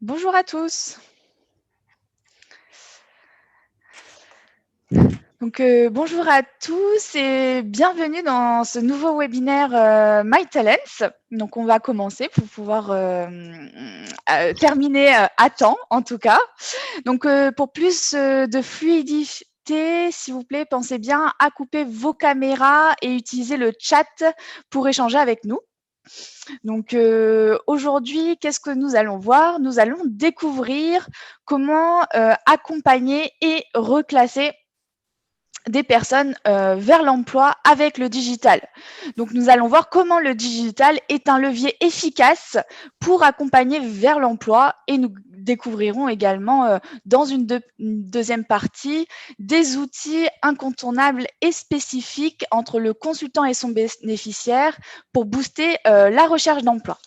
Bonjour à tous. Bonjour à tous et bienvenue dans ce nouveau webinaire My Talents. Donc, on va commencer pour pouvoir terminer à temps, en tout cas. Donc, pour plus de fluidité, s'il vous plaît, pensez bien à couper vos caméras et utiliser le chat pour échanger avec nous. Donc aujourd'hui, qu'est-ce que nous allons voir? Nous allons découvrir comment accompagner et reclasser des personnes vers l'emploi avec le digital. Donc nous allons voir comment le digital est un levier efficace pour accompagner vers l'emploi et nous découvrirons également dans une deuxième partie des outils incontournables et spécifiques entre le consultant et son bénéficiaire pour booster la recherche d'emploi.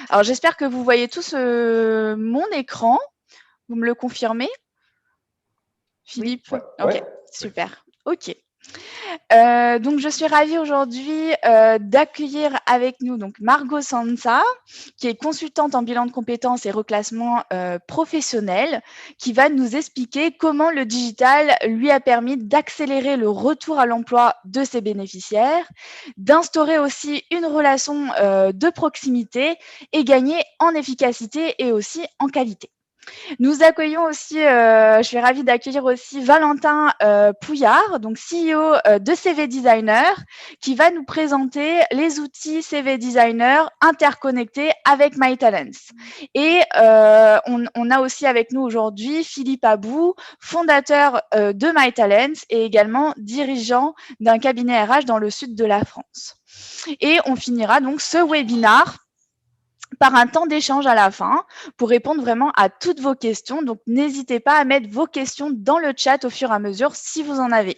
Alors j'espère que vous voyez tous mon écran. Vous me le confirmez, Philippe? Oui. Ok, Ouais. super. Ok. Donc, je suis ravie aujourd'hui d'accueillir avec nous donc Margot Sansa, qui est consultante en bilan de compétences et reclassement professionnel, qui va nous expliquer comment le digital lui a permis d'accélérer le retour à l'emploi de ses bénéficiaires, d'instaurer aussi une relation de proximité et gagner en efficacité et aussi en qualité. Nous accueillons aussi, je suis ravie d'accueillir aussi Valentin Pouillard, donc CEO de CV Designer, qui va nous présenter les outils CV Designer interconnectés avec MyTalents. Et on a aussi avec nous aujourd'hui Philippe Abou, fondateur de MyTalents et également dirigeant d'un cabinet RH dans le sud de la France. Et on finira donc ce webinaire par un temps d'échange à la fin pour répondre vraiment à toutes vos questions. Donc, n'hésitez pas à mettre vos questions dans le chat au fur et à mesure si vous en avez.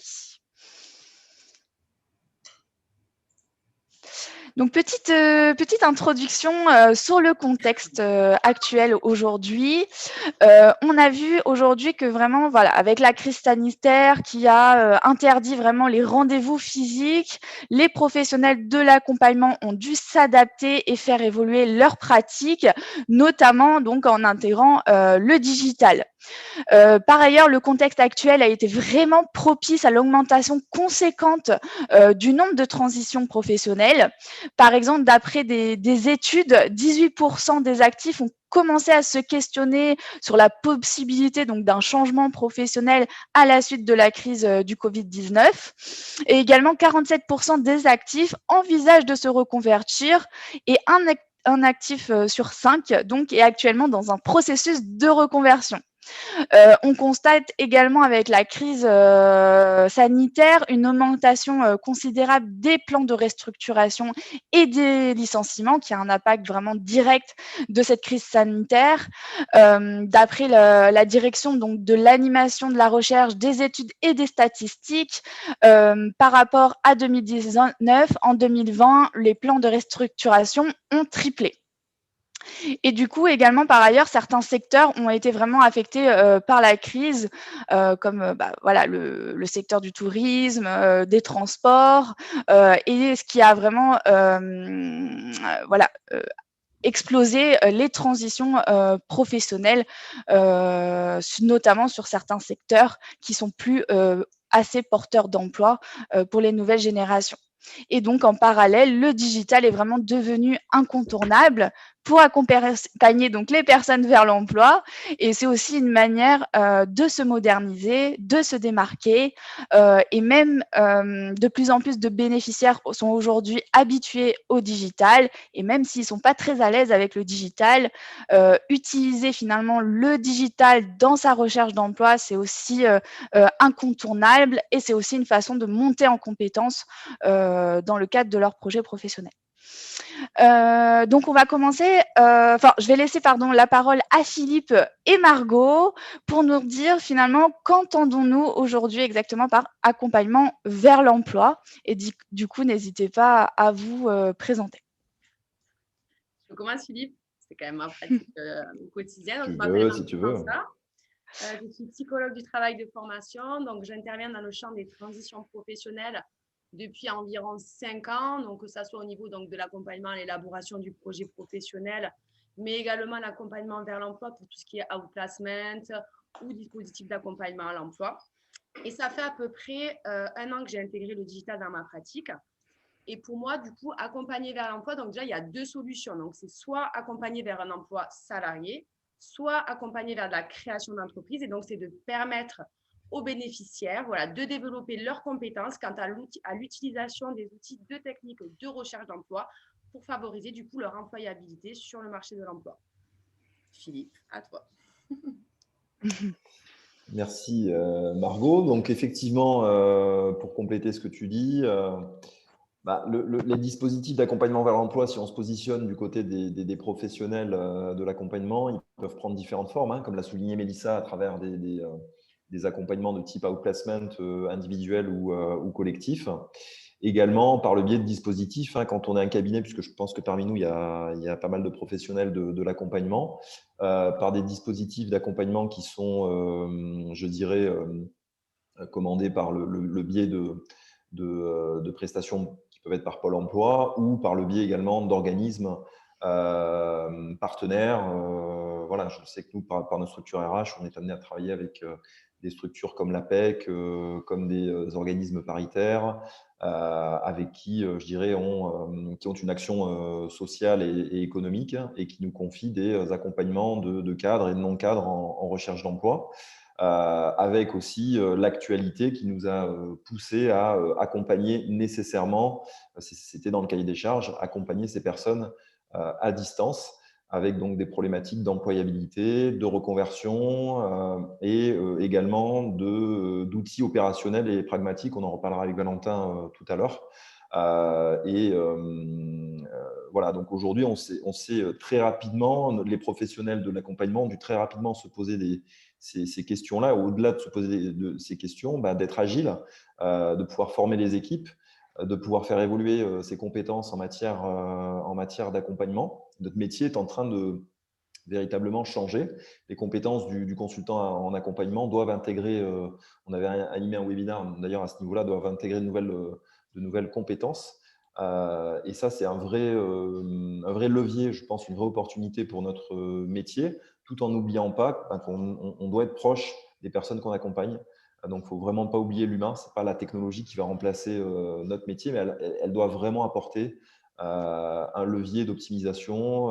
Donc, petite introduction sur le contexte actuel aujourd'hui. On a vu aujourd'hui que vraiment, voilà, avec la crise sanitaire qui a interdit vraiment les rendez-vous physiques, les professionnels de l'accompagnement ont dû s'adapter et faire évoluer leurs pratiques, notamment donc en intégrant le digital. Par ailleurs, le contexte actuel a été vraiment propice à l'augmentation conséquente du nombre de transitions professionnelles. Par exemple, d'après des études, 18% des actifs ont commencé à se questionner sur la possibilité donc d'un changement professionnel à la suite de la crise du Covid-19. Et également, 47% des actifs envisagent de se reconvertir et un actif sur 5 donc, est actuellement dans un processus de reconversion. On constate également avec la crise sanitaire une augmentation considérable des plans de restructuration et des licenciements qui a un impact vraiment direct de cette crise sanitaire. D'après la direction donc, de l'animation de la recherche, des études et des statistiques, par rapport à 2019, en 2020, les plans de restructuration ont triplé. Et du coup, également, par ailleurs, certains secteurs ont été vraiment affectés par la crise, comme voilà, le secteur du tourisme, des transports, et ce qui a vraiment voilà, explosé les transitions professionnelles, notamment sur certains secteurs qui sont plus assez porteurs d'emploi pour les nouvelles générations. Et donc, en parallèle, le digital est vraiment devenu incontournable pour accompagner donc les personnes vers l'emploi. Et c'est aussi une manière de se moderniser, de se démarquer. Et même de plus en plus de bénéficiaires sont aujourd'hui habitués au digital. Et même s'ils ne sont pas très à l'aise avec le digital, utiliser finalement le digital dans sa recherche d'emploi, c'est aussi incontournable et c'est aussi une façon de monter en compétences dans le cadre de leur projet professionnel. Donc, on va commencer. Je vais laisser la parole à Philippe et Margot pour nous dire finalement qu'entendons-nous aujourd'hui exactement par accompagnement vers l'emploi. Et du coup, n'hésitez pas à vous présenter. Je commence, Philippe. C'est quand même ma pratique au quotidien. Donc, Tu je m'appelle veux, si Margot tu veux. Sansa. Je suis psychologue du travail de formation. Donc, j'interviens dans le champ des transitions professionnelles depuis environ 5 ans. Donc, que ce soit au niveau donc, de l'accompagnement à l'élaboration du projet professionnel mais également l'accompagnement vers l'emploi pour tout ce qui est outplacement ou dispositif d'accompagnement à l'emploi. Et ça fait à peu près 1 an que j'ai intégré le digital dans ma pratique. Et pour moi, du coup, accompagner vers l'emploi, donc déjà, il y a 2 solutions. Donc, c'est soit accompagner vers un emploi salarié, soit accompagner vers de la création d'entreprise. Et donc, c'est de permettre aux bénéficiaires, voilà, de développer leurs compétences quant à l'utilisation des outils de techniques de recherche d'emploi pour favoriser, du coup, leur employabilité sur le marché de l'emploi. Philippe, à toi. Merci Margot. Donc effectivement, pour compléter ce que tu dis, les dispositifs d'accompagnement vers l'emploi, si on se positionne du côté des professionnels de l'accompagnement, ils peuvent prendre différentes formes, hein, comme l'a souligné Mélissa, à travers des accompagnements de type outplacement individuel ou collectif. Également par le biais de dispositifs, hein, quand on est un cabinet, puisque je pense que parmi nous, il y a pas mal de professionnels de l'accompagnement, par des dispositifs d'accompagnement qui sont, je dirais, commandés par le biais de prestations qui peuvent être par Pôle emploi ou par le biais également d'organismes partenaires. Voilà, je sais que nous, par notre structure RH, on est amené à travailler avec des structures comme l'APEC, comme des organismes paritaires, avec qui, je dirais, qui ont une action sociale et économique et qui nous confient des accompagnements de cadres et de non-cadres en recherche d'emploi. Avec aussi l'actualité qui nous a poussé à accompagner nécessairement, c'était dans le cahier des charges, accompagner ces personnes à distance, avec donc des problématiques d'employabilité, de reconversion et également d'outils opérationnels et pragmatiques. On en reparlera avec Valentin tout à l'heure. Voilà, donc aujourd'hui, on sait très rapidement, les professionnels de l'accompagnement ont dû très rapidement se poser ces questions-là, au-delà de se poser ces questions, d'être agile, de pouvoir former les équipes, de pouvoir faire évoluer ses compétences en matière d'accompagnement. Notre métier est en train de véritablement changer. Les compétences du consultant en accompagnement doivent intégrer, on avait animé un webinaire d'ailleurs à ce niveau-là, doivent intégrer de nouvelles compétences. Et ça, c'est un vrai levier, je pense, une vraie opportunité pour notre métier, tout en n'oubliant pas qu'on doit être proche des personnes qu'on accompagne. Donc, il ne faut vraiment pas oublier l'humain. Ce n'est pas la technologie qui va remplacer notre métier, mais elle doit vraiment apporter un levier d'optimisation,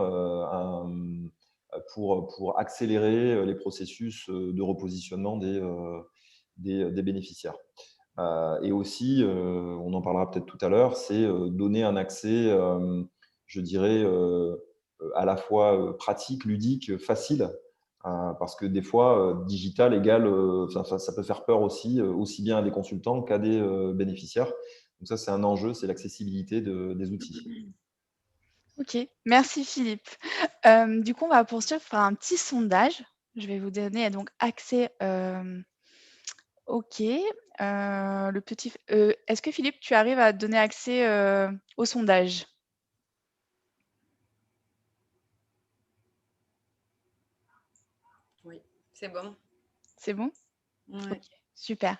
pour accélérer les processus de repositionnement des bénéficiaires. Et aussi, on en parlera peut-être tout à l'heure, c'est donner un accès, je dirais, à la fois pratique, ludique, facile, parce que des fois, digital égale, ça peut faire peur aussi bien à des consultants qu'à des bénéficiaires. Donc ça, c'est un enjeu, c'est l'accessibilité des outils. Ok, merci Philippe. Du coup, on va poursuivre par un petit sondage. Je vais vous donner donc accès. Ok. Est-ce que Philippe, tu arrives à donner accès au sondage? Oui, c'est bon. C'est bon? Ouais. Ok, super.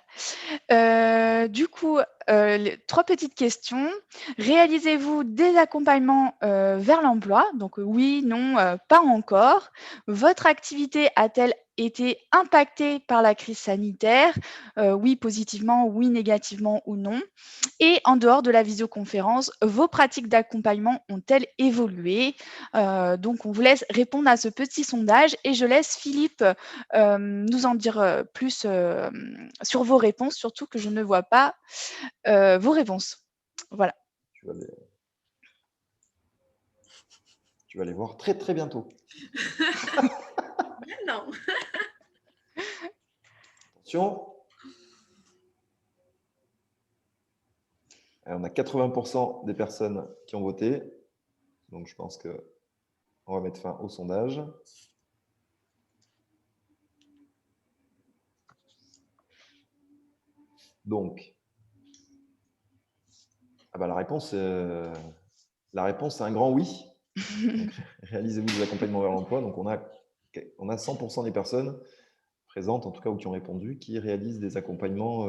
Du coup, 3 petites questions. Réalisez-vous des accompagnements vers l'emploi? Donc oui, non, pas encore. Votre activité a-t-elle été impactée par la crise sanitaire? Oui, positivement, oui, négativement ou non. Et en dehors de la visioconférence, vos pratiques d'accompagnement ont-elles évolué? Donc on vous laisse répondre à ce petit sondage et je laisse Philippe nous en dire plus sur vos réponses, surtout que je ne vois pas vos réponses. Voilà. Tu vas les voir très, très bientôt. Non. Attention. Alors, on a 80% des personnes qui ont voté. Donc, je pense qu'on va mettre fin au sondage. Donc, la réponse, c'est un grand oui. Réalisez-vous des accompagnements vers l'emploi. Donc, on a 100% des personnes présentes, en tout cas, ou qui ont répondu, qui réalisent des accompagnements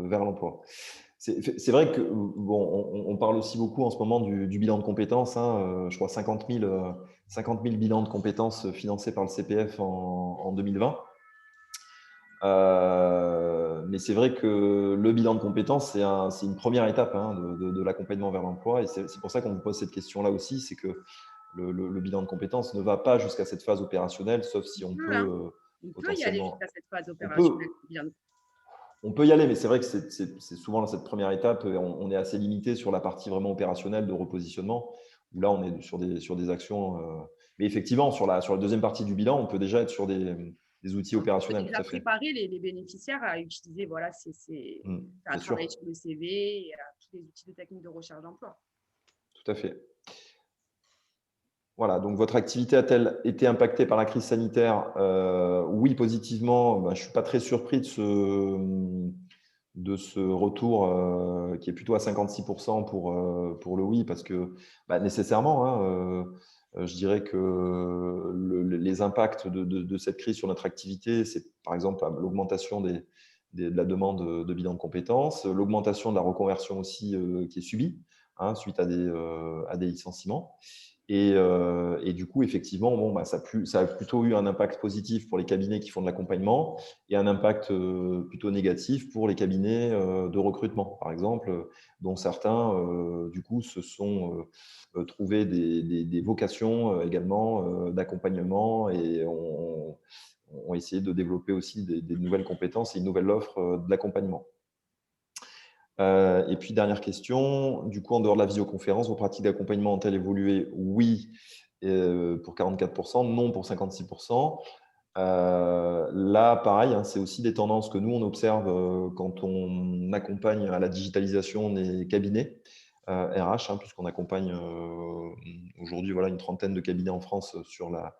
vers l'emploi. C'est vrai que on parle aussi beaucoup en ce moment du bilan de compétences. Je crois 50 000 bilans de compétences financés par le CPF en 2020. Mais c'est vrai que le bilan de compétences, c'est une première étape de l'accompagnement vers l'emploi. Et c'est pour ça qu'on vous pose cette question-là aussi, c'est que le bilan de compétences ne va pas jusqu'à cette phase opérationnelle, sauf si on peut on peut y aller potentiellement… jusqu'à cette phase opérationnelle. On peut y aller, mais c'est vrai que c'est souvent dans cette première étape, on est assez limité sur la partie vraiment opérationnelle de repositionnement, où là, on est sur des actions. Mais effectivement, sur la deuxième partie du bilan, on peut déjà être sur des outils opérationnels. On peut déjà préparer les bénéficiaires à utiliser à travailler sur le CV et à tous les outils de technique de recherche d'emploi. Tout à fait. Voilà, donc votre activité a-t-elle été impactée par la crise sanitaire? Oui, positivement. Je ne suis pas très surpris de ce retour qui est plutôt à 56% pour le oui, parce que nécessairement, je dirais que les impacts de cette crise sur notre activité, c'est par exemple l'augmentation de la demande de bilan de compétences, l'augmentation de la reconversion aussi qui est subie suite à des licenciements. Et du coup, effectivement, ça a plutôt eu un impact positif pour les cabinets qui font de l'accompagnement et un impact plutôt négatif pour les cabinets de recrutement, par exemple, dont certains, du coup, se sont trouvés des vocations également d'accompagnement et ont essayé de développer aussi des nouvelles compétences et une nouvelle offre de l'accompagnement. Et puis, dernière question, du coup, en dehors de la visioconférence, vos pratiques d'accompagnement ont-elles évolué? Oui, pour 44%, non pour 56%. Là, pareil, c'est aussi des tendances que nous, on observe quand on accompagne à la digitalisation des cabinets RH, puisqu'on accompagne aujourd'hui une trentaine de cabinets en France sur la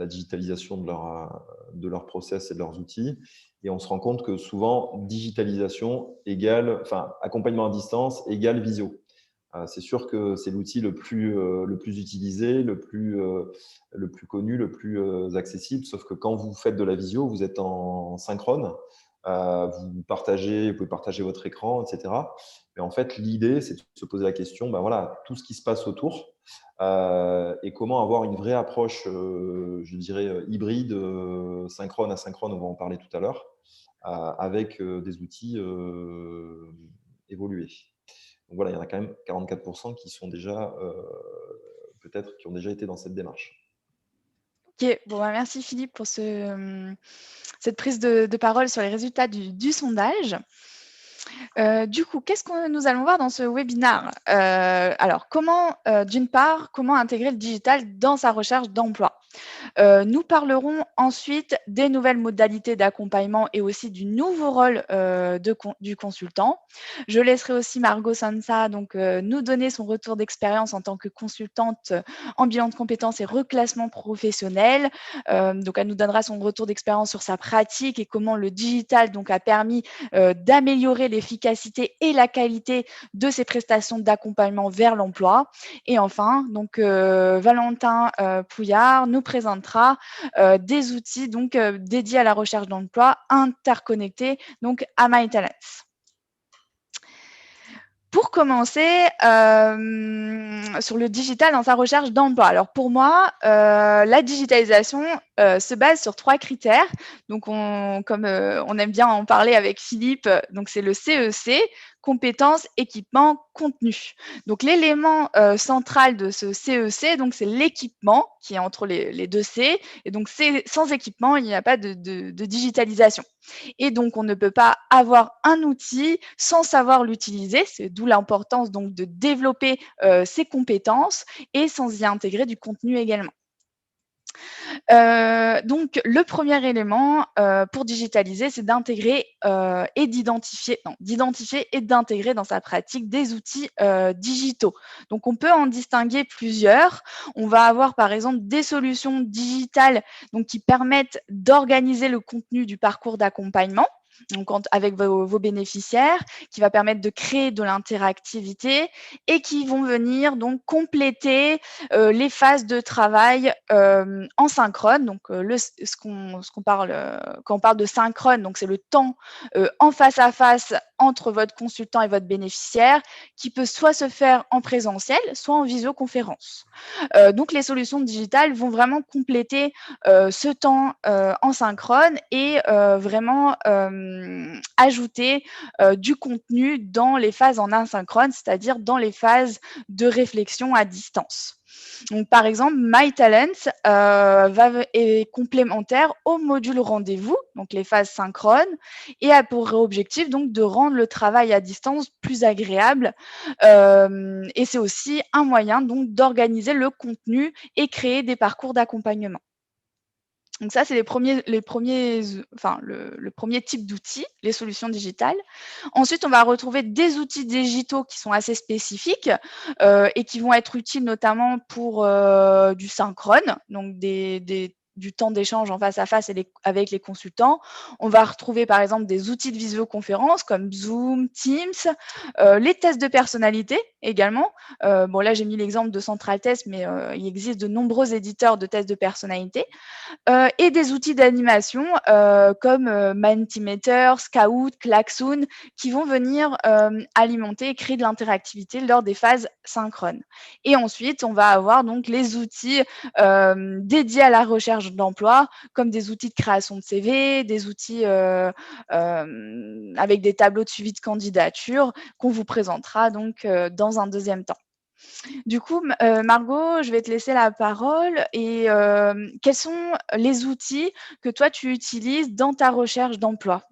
digitalisation de leur process et de leurs outils. Et on se rend compte que souvent, digitalisation égale, accompagnement à distance égale visio. C'est sûr que c'est l'outil le plus utilisé, le plus connu, le plus accessible. Sauf que quand vous faites de la visio, vous êtes en synchrone. Vous pouvez partager votre écran, etc. Mais en fait, l'idée, c'est de se poser la question, tout ce qui se passe autour et comment avoir une vraie approche, je dirais, hybride, synchrone, asynchrone, on va en parler tout à l'heure, avec des outils évolués. Donc voilà, il y en a quand même 44% qui sont déjà, qui ont déjà été dans cette démarche. Ok, merci Philippe pour cette prise de parole sur les résultats du sondage. Du coup, qu'est-ce que nous allons voir dans ce webinaire? Alors, d'une part, comment intégrer le digital dans sa recherche d'emploi? Nous parlerons ensuite des nouvelles modalités d'accompagnement et aussi du nouveau rôle du consultant. Je laisserai aussi Margot Sansa nous donner son retour d'expérience en tant que consultante en bilan de compétences et reclassement professionnel. Donc, elle nous donnera son retour d'expérience sur sa pratique et comment le digital a permis d'améliorer l'efficacité et la qualité de ses prestations d'accompagnement vers l'emploi. Et enfin, Valentin Pouillard nous présentera des outils dédiés à la recherche d'emploi interconnectés à MyTalents. Pour commencer, sur le digital dans sa recherche d'emploi. Alors pour moi, la digitalisation se base sur 3 critères. Donc comme on aime bien en parler avec Philippe, c'est le CEC, compétences, équipement, contenu. Donc l'élément central de ce CEC, c'est l'équipement qui est entre les deux C. Et donc sans équipement, il n'y a pas de digitalisation. Et donc, on ne peut pas avoir un outil sans savoir l'utiliser. C'est d'où l'importance de développer ses compétences et sans y intégrer du contenu également. Donc, le premier élément pour digitaliser, c'est d'intégrer et d'identifier et d'intégrer dans sa pratique des outils digitaux. Donc, on peut en distinguer plusieurs. On va avoir, par exemple, des solutions digitales qui permettent d'organiser le contenu du parcours d'accompagnement. donc avec vos bénéficiaires, qui va permettre de créer de l'interactivité et qui vont venir donc compléter les phases de travail en synchrone. Donc, quand on parle de synchrone, donc c'est le temps en face à face entre votre consultant et votre bénéficiaire, qui peut soit se faire en présentiel, soit en visioconférence. Donc, les solutions digitales vont vraiment compléter ce temps en synchrone et vraiment ajouter du contenu dans les phases en asynchrone, c'est-à-dire dans les phases de réflexion à distance. Donc, par exemple, MyTalent est complémentaire au module rendez-vous, donc les phases synchrones, et a pour objectif donc de rendre le travail à distance plus agréable. Et c'est aussi un moyen donc d'organiser le contenu et créer des parcours d'accompagnement. Donc ça, c'est le premier type d'outils, les solutions digitales. Ensuite, on va retrouver des outils digitaux qui sont assez spécifiques et qui vont être utiles notamment pour du synchrone, donc du temps d'échange en face à face avec les consultants. On va retrouver par exemple des outils de visioconférence comme Zoom, Teams, les tests de personnalité également. Bon, là, j'ai mis l'exemple de Central Test, mais il existe de nombreux éditeurs de tests de personnalité. Et des outils d'animation comme Mentimeter, Scout, Klaxoon, qui vont venir alimenter et créer de l'interactivité lors des phases synchrones. Et ensuite, on va avoir donc les outils dédiés à la recherche d'emploi, comme des outils de création de CV, des outils avec des tableaux de suivi de candidature qu'on vous présentera donc dans un deuxième temps. Du coup, Margot, je vais te laisser la parole et quels sont les outils que toi tu utilises dans ta recherche d'emploi?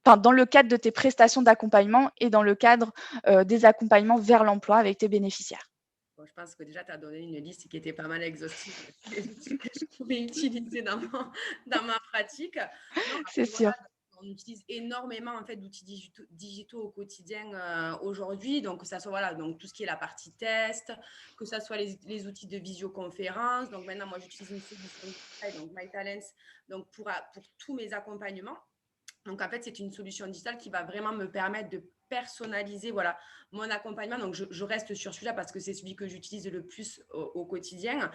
Enfin, dans le cadre de tes prestations d'accompagnement et dans le cadre des accompagnements vers l'emploi avec tes bénéficiaires. Bon, je pense que déjà, tu as donné une liste qui était pas mal exhaustive des outils que je pouvais utiliser dans ma pratique. Non, C'est après, sûr. voilà, on utilise énormément en fait, d'outils digitaux au quotidien aujourd'hui. Donc, que ça soit voilà, donc, tout ce qui est la partie test, que ce soit les outils de visioconférence. Donc, maintenant, moi, j'utilise une solution digitale, donc MyTalents, donc pour tous mes accompagnements. Donc, en fait, c'est une solution digitale qui va vraiment me permettre de personnaliser voilà, mon accompagnement. Donc, je reste sur celui-là parce que c'est celui que j'utilise le plus au quotidien.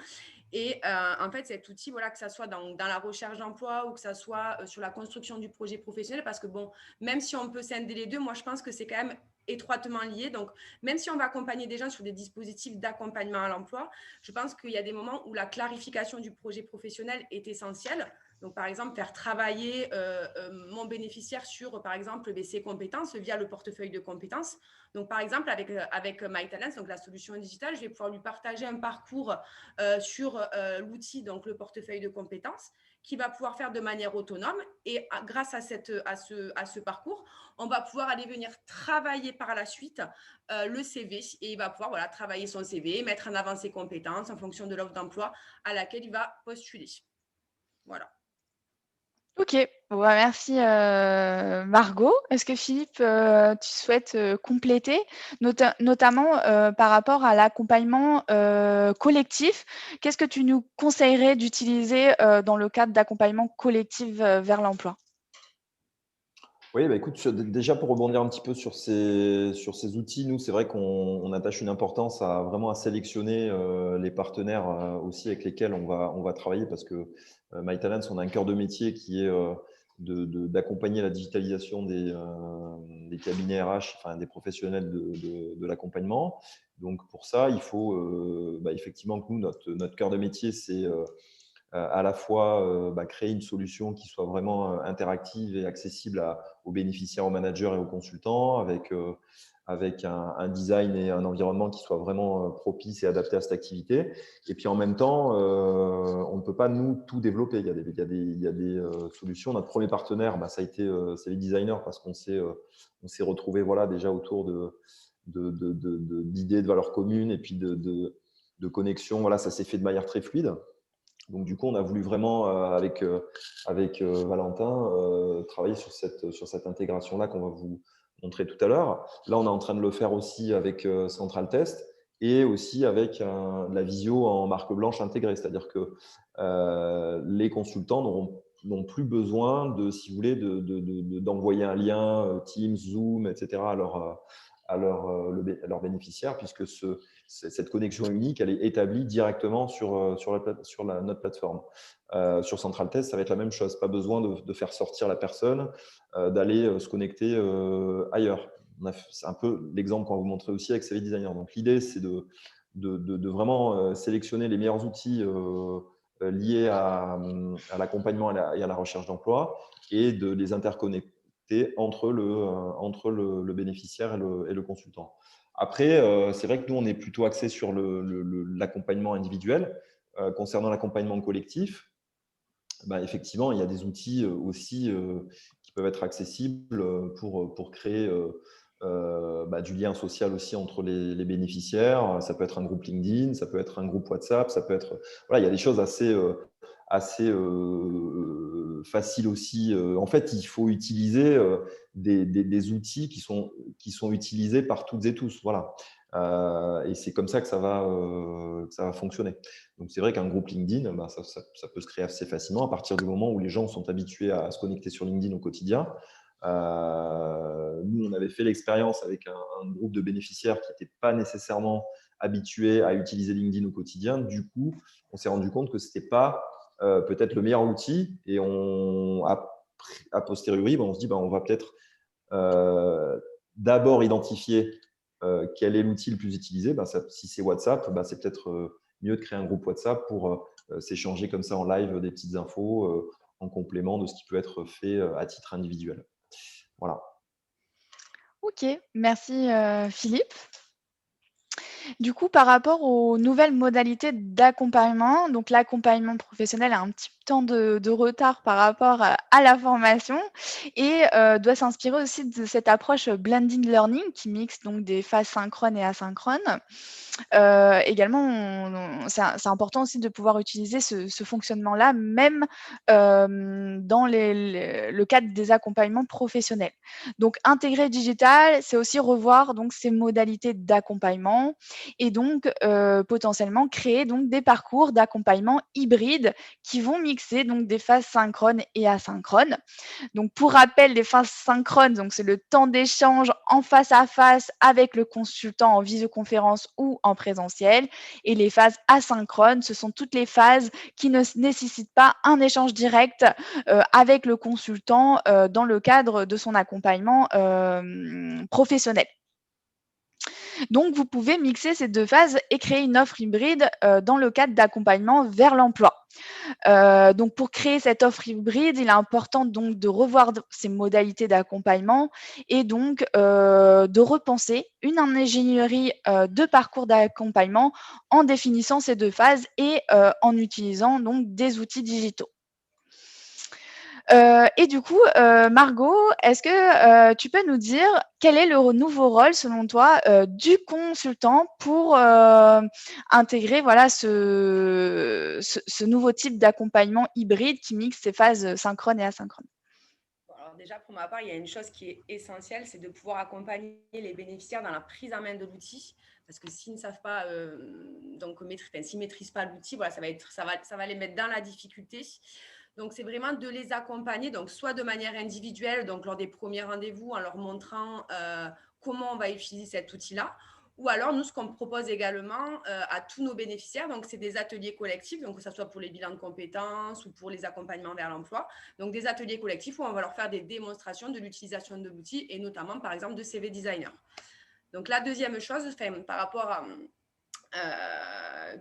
Et en fait, cet outil, voilà, que ça soit dans la recherche d'emploi ou que ça soit sur la construction du projet professionnel, parce que bon, même si on peut scinder les deux, moi, je pense que c'est quand même étroitement lié. Donc, même si on va accompagner des gens sur des dispositifs d'accompagnement à l'emploi, je pense qu'il y a des moments où la clarification du projet professionnel est essentielle. Donc, par exemple, faire travailler mon bénéficiaire sur, par exemple, ses compétences via le portefeuille de compétences. Donc, par exemple, avec MyTalents, donc la solution digitale, je vais pouvoir lui partager un parcours sur l'outil, donc le portefeuille de compétences, qui va pouvoir faire de manière autonome. Et grâce à ce parcours, on va pouvoir aller venir travailler par la suite le CV. Et il va pouvoir voilà, travailler son CV, mettre en avant ses compétences en fonction de l'offre d'emploi à laquelle il va postuler. Voilà. Ok, bon, bah, merci Margot. Est-ce que Philippe, tu souhaites compléter, notamment par rapport à l'accompagnement collectif? Qu'est-ce que tu nous conseillerais d'utiliser dans le cadre d'accompagnement collectif vers l'emploi? Oui, bah écoute, déjà pour rebondir un petit peu sur ces outils, nous, c'est vrai qu'on attache une importance à vraiment à sélectionner les partenaires aussi avec lesquels on va travailler parce que MyTalents, on a un cœur de métier qui est d'accompagner la digitalisation des cabinets RH, enfin des professionnels de l'accompagnement. Donc pour ça, il faut effectivement que nous, notre cœur de métier, c'est à la fois créer une solution qui soit vraiment interactive et accessible aux bénéficiaires, aux managers et aux consultants, avec un design et un environnement qui soit vraiment propice et adapté à cette activité. Et puis en même temps, on ne peut pas nous tout développer. Il y a des solutions. Notre premier partenaire, ça a été c'est les designers parce qu'on s'est retrouvé voilà déjà autour d'idées de valeurs communes et puis de connexion. Voilà, ça s'est fait de manière très fluide. Donc, du coup, on a voulu vraiment, avec Valentin, travailler sur cette intégration-là qu'on va vous montrer tout à l'heure. Là, on est en train de le faire aussi avec Central Test et aussi avec la visio en marque blanche intégrée. C'est-à-dire que les consultants n'auront n'ont plus besoin si vous voulez, d'envoyer un lien Teams, Zoom, etc. à leurs bénéficiaires, puisque cette connexion unique, elle est établie directement sur notre plateforme. Sur Central Test, ça va être la même chose. Pas besoin de faire sortir la personne, d'aller se connecter ailleurs. C'est un peu l'exemple qu'on va vous montrer aussi avec CV Designer. Donc, l'idée, c'est de vraiment sélectionner les meilleurs outils liés à l'accompagnement et à la recherche d'emploi et de les interconnecter entre le bénéficiaire et le consultant. Après, c'est vrai que nous, on est plutôt axé sur l'accompagnement individuel. Concernant l'accompagnement collectif, effectivement, il y a des outils aussi qui peuvent être accessibles pour créer du lien social aussi entre les bénéficiaires. Ça peut être un groupe LinkedIn, ça peut être un groupe WhatsApp, ça peut être… Voilà, il y a des choses assez faciles aussi. En fait, il faut utiliser des outils qui sont utilisés par toutes et tous. Voilà. Et c'est comme ça que ça va fonctionner. Donc, c'est vrai qu'un groupe LinkedIn, ça peut se créer assez facilement à partir du moment où les gens sont habitués à se connecter sur LinkedIn au quotidien. Nous, on avait fait l'expérience avec un groupe de bénéficiaires qui n'étaient pas nécessairement habitués à utiliser LinkedIn au quotidien. Du coup, on s'est rendu compte que ce n'était pas peut-être le meilleur outil. Et a posteriori, on se dit on va peut-être d'abord identifier quel est l'outil le plus utilisé. Si c'est WhatsApp, c'est peut-être mieux de créer un groupe WhatsApp pour s'échanger comme ça en live des petites infos en complément de ce qui peut être fait à titre individuel. Voilà. Ok, merci Philippe. Du coup, par rapport aux nouvelles modalités d'accompagnement, donc l'accompagnement professionnel a un petit temps de retard par rapport à la formation et doit s'inspirer aussi de cette approche blended learning qui mixe donc des phases synchrones et asynchrones. Également, c'est important aussi de pouvoir utiliser ce fonctionnement-là, même dans le cadre des accompagnements professionnels. Donc, intégrer digital, c'est aussi revoir donc ces modalités d'accompagnement et donc potentiellement créer donc des parcours d'accompagnement hybrides qui vont mixer donc des phases synchrones et asynchrones. Donc, pour rappel, les phases synchrones, donc c'est le temps d'échange en face à face avec le consultant en visioconférence ou en présentiel. Et les phases asynchrones, ce sont toutes les phases qui ne nécessitent pas un échange direct avec le consultant dans le cadre de son accompagnement professionnel. Donc, vous pouvez mixer ces deux phases et créer une offre hybride dans le cadre d'accompagnement vers l'emploi. Donc, pour créer cette offre hybride, il est important donc de revoir ces modalités d'accompagnement et donc de repenser une ingénierie de parcours d'accompagnement en définissant ces deux phases et en utilisant donc des outils digitaux. Et du coup, Margot, est-ce que tu peux nous dire quel est le nouveau rôle, selon toi, du consultant pour intégrer voilà, ce nouveau type d'accompagnement hybride qui mixe ces phases synchrones et asynchrones? Alors déjà, pour ma part, il y a une chose qui est essentielle, c'est de pouvoir accompagner les bénéficiaires dans la prise en main de l'outil. Parce que s'ils ne savent pas, s'ils ne maîtrisent pas l'outil, voilà, ça va les mettre dans la difficulté. Donc, c'est vraiment de les accompagner, donc soit de manière individuelle, donc lors des premiers rendez-vous, en leur montrant comment on va utiliser cet outil-là. Ou alors, nous, ce qu'on propose également à tous nos bénéficiaires, donc c'est des ateliers collectifs, donc que ce soit pour les bilans de compétences ou pour les accompagnements vers l'emploi. Donc, des ateliers collectifs où on va leur faire des démonstrations de l'utilisation de l'outil et notamment, par exemple, de CV Designer. Donc, la deuxième chose, par rapport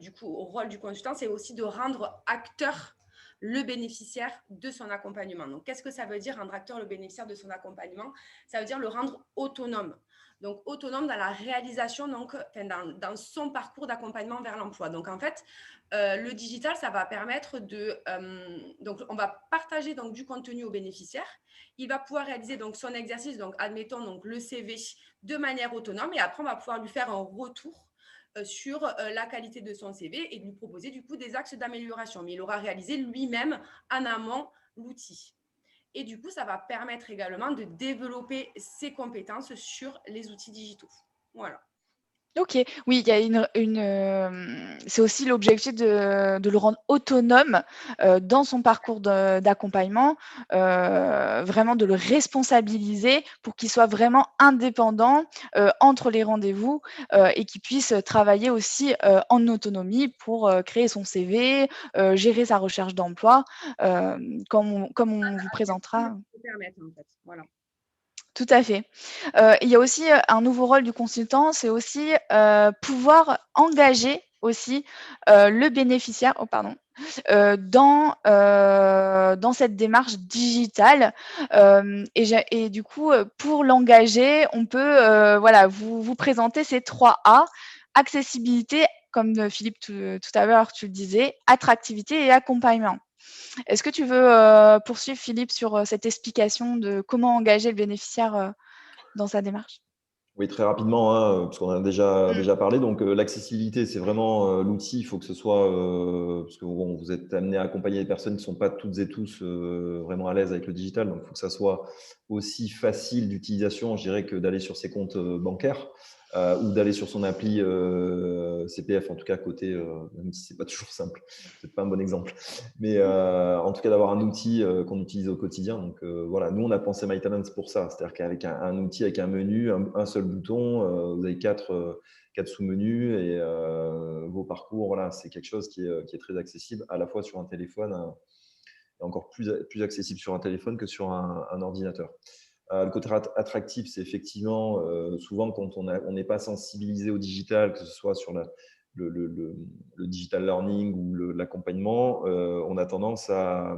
du coup, au rôle du consultant, c'est aussi de rendre acteur le bénéficiaire de son accompagnement. Donc, qu'est-ce que ça veut dire rendre acteur le bénéficiaire de son accompagnement? Ça veut dire le rendre autonome. Donc, autonome dans la réalisation, dans son parcours d'accompagnement vers l'emploi. Donc, en fait, le digital, ça va permettre donc, on va partager donc, du contenu au bénéficiaire. Il va pouvoir réaliser donc, son exercice, donc, admettons donc, le CV de manière autonome. Et après, on va pouvoir lui faire un retour sur la qualité de son CV et de lui proposer du coup des axes d'amélioration. Mais il aura réalisé lui-même en amont l'outil. Et du coup, ça va permettre également de développer ses compétences sur les outils digitaux. Voilà. OK. Oui, il y a c'est aussi l'objectif de le rendre autonome, dans son parcours d'accompagnement, vraiment de le responsabiliser pour qu'il soit vraiment indépendant, entre les rendez-vous, et qu'il puisse travailler aussi, en autonomie pour, créer son CV, gérer sa recherche d'emploi, comme on vous présentera. Se permettre, en fait. Voilà. Tout à fait. Il y a aussi, un nouveau rôle du consultant, c'est aussi, pouvoir engager aussi, le bénéficiaire dans cette démarche digitale. Et du coup, pour l'engager, on peut, voilà, vous présenter ces 3 A: accessibilité, comme, Philippe tout à l'heure tu le disais, attractivité et accompagnement. Est-ce que tu veux, poursuivre Philippe sur, cette explication de comment engager le bénéficiaire, dans sa démarche? Oui, très rapidement, hein, parce qu'on en a déjà, Mmh. déjà parlé. Donc, l'accessibilité, c'est vraiment l'outil. Il faut que ce soit, parce que bon, vous êtes amené à accompagner des personnes qui ne sont pas toutes et tous vraiment à l'aise avec le digital. Donc, il faut que ça soit aussi facile d'utilisation, je dirais, que d'aller sur ses comptes bancaires ou d'aller sur son appli CPF, en tout cas côté, même si c'est pas toujours simple, c'est pas un bon exemple. Mais en tout cas, d'avoir un outil qu'on utilise au quotidien. Donc voilà, nous, on a pensé MyTalents pour ça. C'est-à-dire qu'avec un outil, avec un menu, un seul bouton, vous avez quatre sous-menus et vos parcours, voilà, c'est quelque chose qui est très accessible à la fois sur un téléphone et encore plus accessible sur un téléphone que sur un ordinateur. Le côté attractif, c'est effectivement souvent quand on n'est pas sensibilisé au digital, que ce soit sur le digital learning ou l'accompagnement, on a tendance à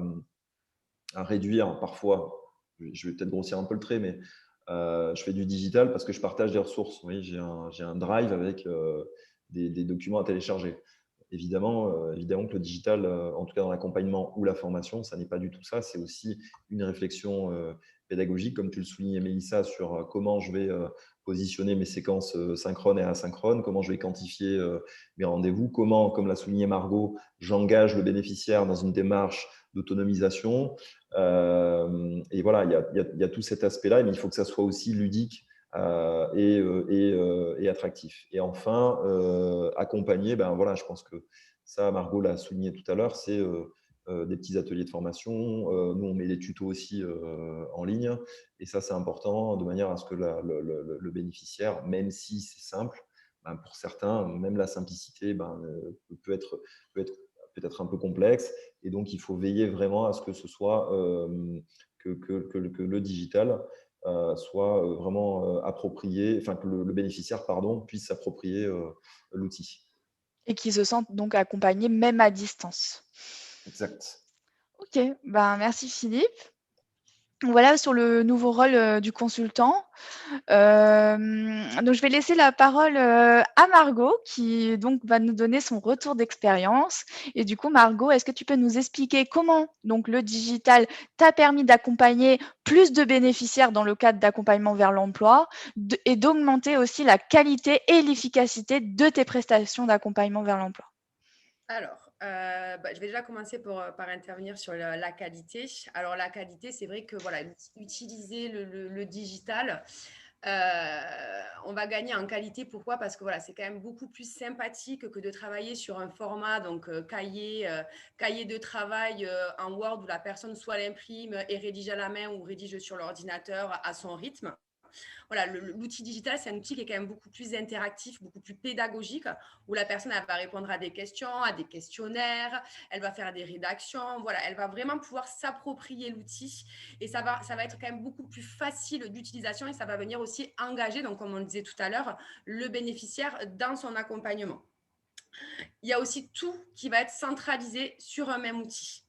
réduire parfois. Je vais peut-être grossir un peu le trait, mais je fais du digital parce que je partage des ressources. Vous voyez, j'ai un drive avec des documents à télécharger. Évidemment que le digital, en tout cas dans l'accompagnement ou la formation, ça n'est pas du tout ça. C'est aussi une réflexion pédagogique, comme tu le soulignais, Mélissa, sur comment je vais positionner mes séquences synchrones et asynchrones, comment je vais quantifier mes rendez-vous, comment, comme l'a souligné Margot, j'engage le bénéficiaire dans une démarche d'autonomisation. Et voilà, il y a tout cet aspect-là, mais il faut que ça soit aussi ludique et attractif. Et enfin, accompagner, ben voilà, je pense que ça, Margot l'a souligné tout à l'heure, c'est des petits ateliers de formation. Nous, on met des tutos aussi en ligne. Et ça, c'est important de manière à ce que le bénéficiaire, même si c'est simple, ben, pour certains, même la simplicité peut être peut-être un peu complexe. Et donc, il faut veiller vraiment à ce que ce soit que le digital soit vraiment approprié, enfin que le bénéficiaire, pardon, puisse s'approprier l'outil. Et qui se sentent donc accompagnés même à distance. Exact. OK, ben, merci Philippe. Voilà sur le nouveau rôle, du consultant. Donc je vais laisser la parole, à Margot qui donc va nous donner son retour d'expérience. Et du coup, Margot, est-ce que tu peux nous expliquer comment donc le digital t'a permis d'accompagner plus de bénéficiaires dans le cadre d'accompagnement vers l'emploi et d'augmenter aussi la qualité et l'efficacité de tes prestations d'accompagnement vers l'emploi? Alors, je vais déjà commencer par intervenir sur la qualité. Alors, la qualité, c'est vrai que voilà, utiliser le digital, on va gagner en qualité. Pourquoi? Parce que voilà, c'est quand même beaucoup plus sympathique que de travailler sur un format, donc cahier de travail en Word où la personne soit l'imprime et rédige à la main ou rédige sur l'ordinateur à son rythme. Voilà, l'outil digital, c'est un outil qui est quand même beaucoup plus interactif, beaucoup plus pédagogique, où la personne, elle va répondre à des questions, à des questionnaires, elle va faire des rédactions, voilà, elle va vraiment pouvoir s'approprier l'outil et ça va être quand même beaucoup plus facile d'utilisation et ça va venir aussi engager, donc comme on le disait tout à l'heure, le bénéficiaire dans son accompagnement. Il y a aussi tout qui va être centralisé sur un même outil.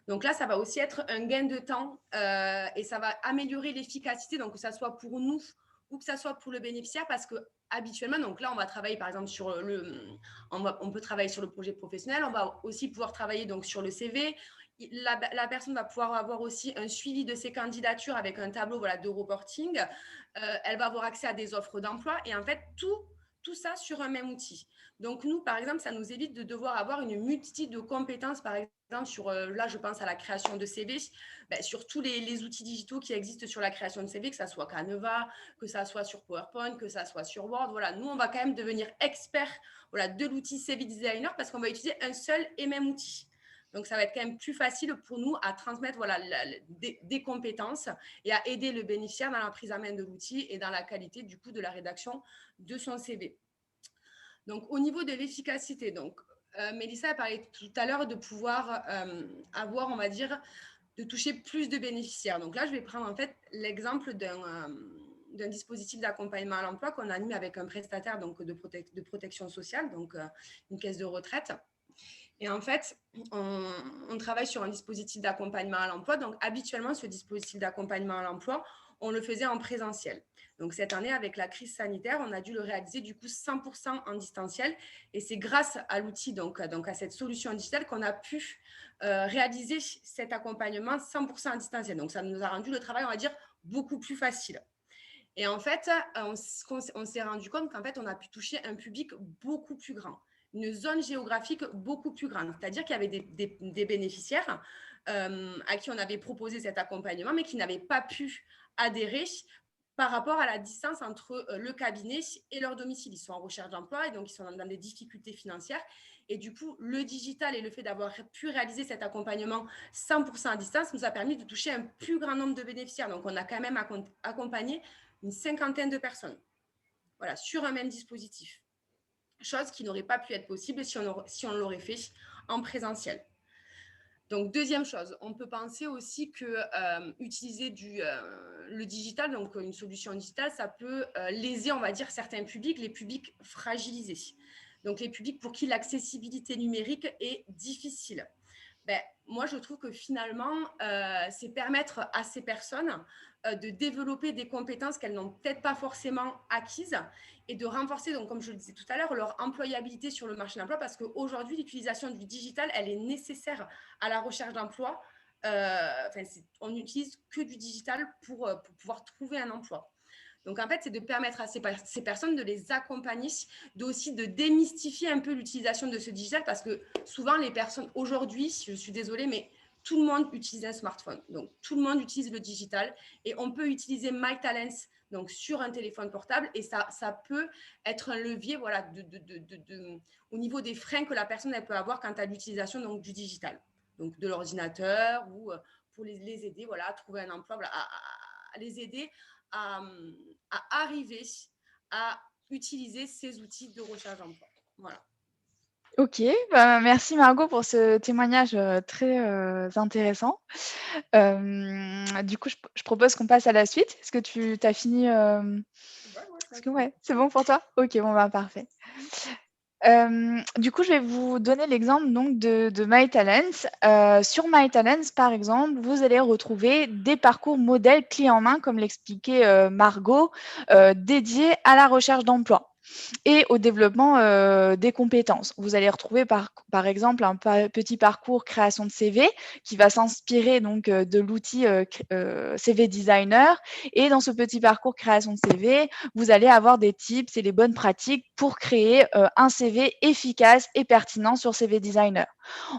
Donc là, ça va aussi être un gain de temps et ça va améliorer l'efficacité, donc que ça soit pour nous ou que ça soit pour le bénéficiaire, parce que habituellement, donc là, on va travailler par exemple on peut travailler sur le projet professionnel, on va aussi pouvoir travailler donc sur le CV. La personne va pouvoir avoir aussi un suivi de ses candidatures avec un tableau voilà, de reporting. Elle va avoir accès à des offres d'emploi et en fait, tout tout ça sur un même outil. Donc, nous, par exemple, ça nous évite de devoir avoir une multitude de compétences, par exemple, sur, là, je pense à la création de CV, sur tous les outils digitaux qui existent sur la création de CV, que ça soit Canva, que ça soit sur PowerPoint, que ça soit sur Word. Voilà, nous, on va quand même devenir expert de l'outil CV Designer parce qu'on va utiliser un seul et même outil. Donc, ça va être quand même plus facile pour nous à transmettre des compétences et à aider le bénéficiaire dans la prise en main de l'outil et dans la qualité, du coup, de la rédaction de son CV. Donc, au niveau de l'efficacité, Mélissa a parlé tout à l'heure de pouvoir avoir, on va dire, de toucher plus de bénéficiaires. Donc là, je vais prendre en fait l'exemple d'un dispositif d'accompagnement à l'emploi qu'on anime avec un prestataire de protection sociale, donc une caisse de retraite. Et en fait, on travaille sur un dispositif d'accompagnement à l'emploi. Donc, habituellement, ce dispositif d'accompagnement à l'emploi, on le faisait en présentiel. Donc, cette année, avec la crise sanitaire, on a dû le réaliser du coup 100% en distanciel. Et c'est grâce à l'outil, donc à cette solution digitale, qu'on a pu réaliser cet accompagnement 100% en distanciel. Donc, ça nous a rendu le travail, on va dire, beaucoup plus facile. Et en fait, on s'est rendu compte qu'en fait, on a pu toucher un public beaucoup plus grand, une zone géographique beaucoup plus grande. C'est-à-dire qu'il y avait des bénéficiaires à qui on avait proposé cet accompagnement, mais qui n'avaient pas pu adhérer par rapport à la distance entre le cabinet et leur domicile. Ils sont en recherche d'emploi et donc ils sont dans des difficultés financières. Et du coup, le digital et le fait d'avoir pu réaliser cet accompagnement 100% à distance nous a permis de toucher un plus grand nombre de bénéficiaires. Donc, on a quand même accompagné une 50aine de personnes, voilà, sur un même dispositif. Chose qui n'aurait pas pu être possible si on l'aurait fait en présentiel. Donc, deuxième chose, on peut penser aussi que utiliser le digital, donc une solution digitale, ça peut léser, on va dire, certains publics, les publics fragilisés. Donc, les publics pour qui l'accessibilité numérique est difficile. Moi, je trouve que finalement, c'est permettre à ces personnes de développer des compétences qu'elles n'ont peut-être pas forcément acquises et de renforcer, donc, comme je le disais tout à l'heure, leur employabilité sur le marché de l'emploi parce qu'aujourd'hui, l'utilisation du digital, elle est nécessaire à la recherche d'emploi. On n'utilise que du digital pour pouvoir trouver un emploi. Donc, en fait, c'est de permettre à ces personnes de les accompagner, aussi de démystifier un peu l'utilisation de ce digital parce que souvent, les personnes aujourd'hui, je suis désolée, mais tout le monde utilise un smartphone. Donc, tout le monde utilise le digital et on peut utiliser MyTalents donc sur un téléphone portable et ça peut être un levier au niveau des freins que la personne elle peut avoir quant à l'utilisation donc, du digital, donc de l'ordinateur ou pour les aider à trouver un emploi, à les aider à arriver à utiliser ces outils de recherche d'emploi. Voilà. Ok, merci Margot pour ce témoignage très intéressant. Du coup, je propose qu'on passe à la suite. Est-ce que tu as fini ouais, c'est bon pour toi? Ok, bon, parfait. Du coup, je vais vous donner l'exemple donc de MyTalents. Sur MyTalents, par exemple, vous allez retrouver des parcours modèles clés en main, comme l'expliquait Margot, dédiés à la recherche d'emploi et au développement des compétences. Vous allez retrouver par exemple un petit parcours création de CV qui va s'inspirer donc de l'outil CV Designer. Et dans ce petit parcours création de CV, vous allez avoir des tips et les bonnes pratiques pour créer un CV efficace et pertinent sur CV Designer.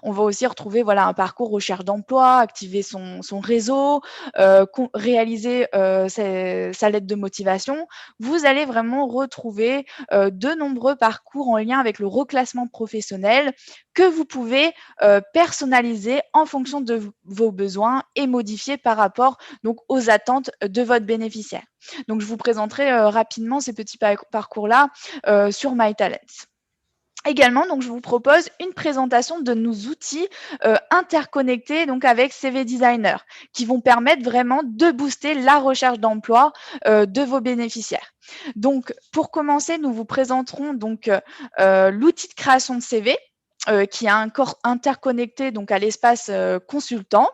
On va aussi retrouver un parcours recherche d'emploi, activer son réseau, réaliser sa lettre de motivation. Vous allez vraiment retrouver de nombreux parcours en lien avec le reclassement professionnel que vous pouvez personnaliser en fonction de vos besoins et modifier par rapport donc, aux attentes de votre bénéficiaire. Donc, je vous présenterai rapidement ces petits parcours-là sur MyTalents. Également, donc, je vous propose une présentation de nos outils interconnectés donc, avec CV Designer qui vont permettre vraiment de booster la recherche d'emploi de vos bénéficiaires. Donc, pour commencer, nous vous présenterons donc l'outil de création de CV qui est encore interconnecté donc, à l'espace consultant.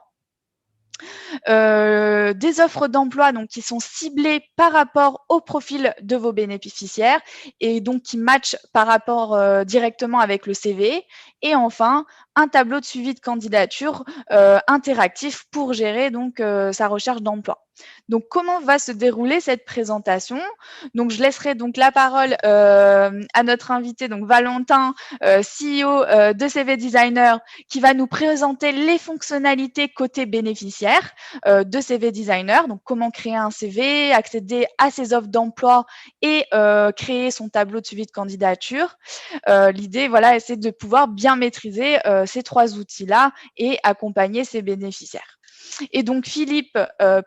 Des offres d'emploi donc qui sont ciblées par rapport au profil de vos bénéficiaires et donc qui matchent par rapport directement avec le CV. Et enfin, un tableau de suivi de candidature interactif pour gérer donc sa recherche d'emploi. Donc, comment va se dérouler cette présentation? Donc, je laisserai donc la parole à notre invité, donc Valentin, CEO de CV Designer, qui va nous présenter les fonctionnalités côté bénéficiaire de CV Designer. Donc, comment créer un CV, accéder à ses offres d'emploi et créer son tableau de suivi de candidature. L'idée, voilà, c'est de pouvoir bien maîtriser ces 3 outils-là et accompagner ses bénéficiaires. Et donc, Philippe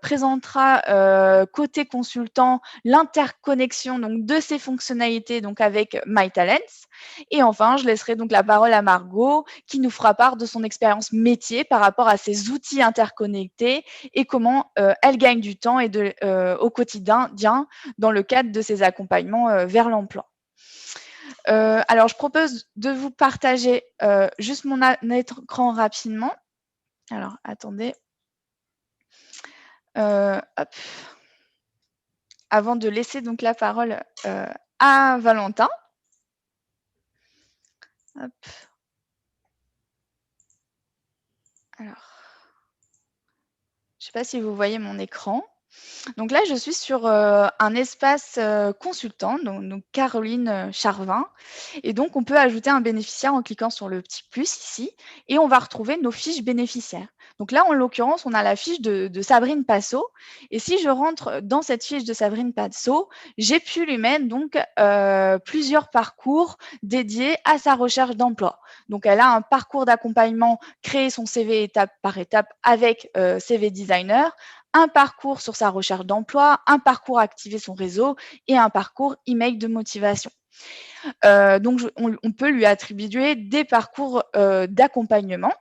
présentera côté consultant l'interconnexion donc, de ces fonctionnalités donc, avec MyTalents. Et enfin, je laisserai donc la parole à Margot qui nous fera part de son expérience métier par rapport à ces outils interconnectés et comment elle gagne du temps et au quotidien dans le cadre de ses accompagnements vers l'emploi. Alors, je propose de vous partager juste mon écran rapidement. Alors, attendez. Hop. Avant de laisser donc la parole à Valentin. Hop. Alors, je ne sais pas si vous voyez mon écran. Donc là, je suis sur un espace consultant, donc Caroline Charvin. Et donc, on peut ajouter un bénéficiaire en cliquant sur le petit plus ici. Et on va retrouver nos fiches bénéficiaires. Donc là, en l'occurrence, on a la fiche de Sabrine Passot. Et si je rentre dans cette fiche de Sabrine Passot, j'ai pu lui mettre donc plusieurs parcours dédiés à sa recherche d'emploi. Donc, elle a un parcours d'accompagnement, créer son CV étape par étape avec CV Designer, un parcours sur sa recherche d'emploi, un parcours activer son réseau et un parcours email de motivation. Donc, on peut lui attribuer des parcours d'accompagnement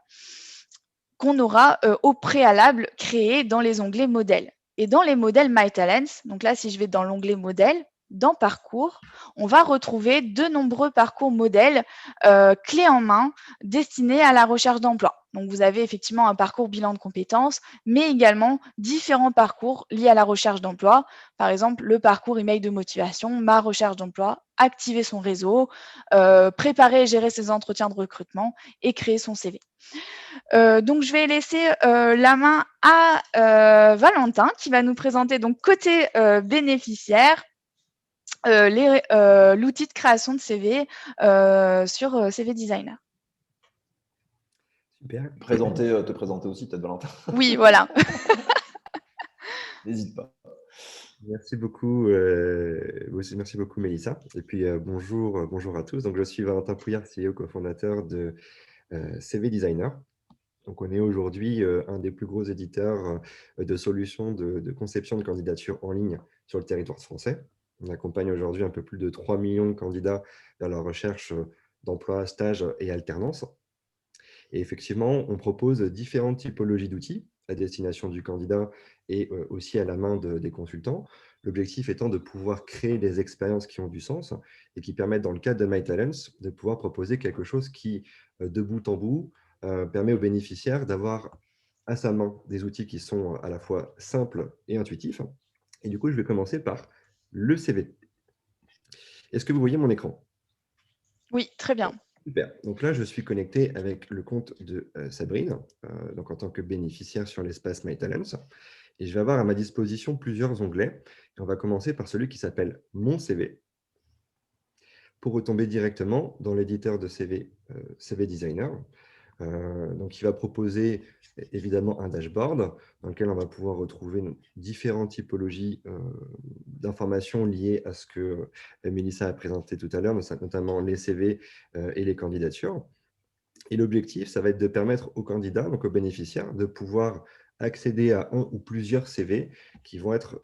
qu'on aura au préalable créés dans les onglets modèles. Et dans les modèles MyTalents, donc là, si je vais dans l'onglet modèle, dans parcours, on va retrouver de nombreux parcours modèles clés en main destinés à la recherche d'emploi. Donc, vous avez effectivement un parcours bilan de compétences, mais également différents parcours liés à la recherche d'emploi. Par exemple, le parcours email de motivation, ma recherche d'emploi, activer son réseau, préparer et gérer ses entretiens de recrutement et créer son CV. Donc, je vais laisser la main à Valentin qui va nous présenter donc côté bénéficiaire l'outil de création de CV sur CV Designer. Super. Te présenter aussi, peut-être, Valentin. Oui, voilà. N'hésite pas. Merci beaucoup, merci beaucoup Mélissa. Et puis bonjour à tous. Donc je suis Valentin Pouillard, CEO cofondateur de CV Designer. Donc on est aujourd'hui un des plus gros éditeurs de solutions de conception de candidature en ligne sur le territoire français. On accompagne aujourd'hui un peu plus de 3 millions de candidats dans la recherche d'emploi, stage et alternance. Et effectivement, on propose différentes typologies d'outils à destination du candidat et aussi à la main des consultants. L'objectif étant de pouvoir créer des expériences qui ont du sens et qui permettent, dans le cadre de MyTalents, de pouvoir proposer quelque chose qui, de bout en bout, permet aux bénéficiaires d'avoir à sa main des outils qui sont à la fois simples et intuitifs. Et du coup, je vais commencer par le CV. Est-ce que vous voyez mon écran? Oui, très bien. Super. Donc là, je suis connecté avec le compte de Sabrine, donc en tant que bénéficiaire sur l'espace MyTalents. Et je vais avoir à ma disposition plusieurs onglets. Et on va commencer par celui qui s'appelle Mon CV, pour retomber directement dans l'éditeur de CV, CV Designer. Donc, il va proposer évidemment un dashboard dans lequel on va pouvoir retrouver différentes typologies d'informations liées à ce que Mélissa a présenté tout à l'heure, notamment les CV et les candidatures. Et l'objectif, ça va être de permettre aux candidats, donc aux bénéficiaires, de pouvoir accéder à un ou plusieurs CV qui vont être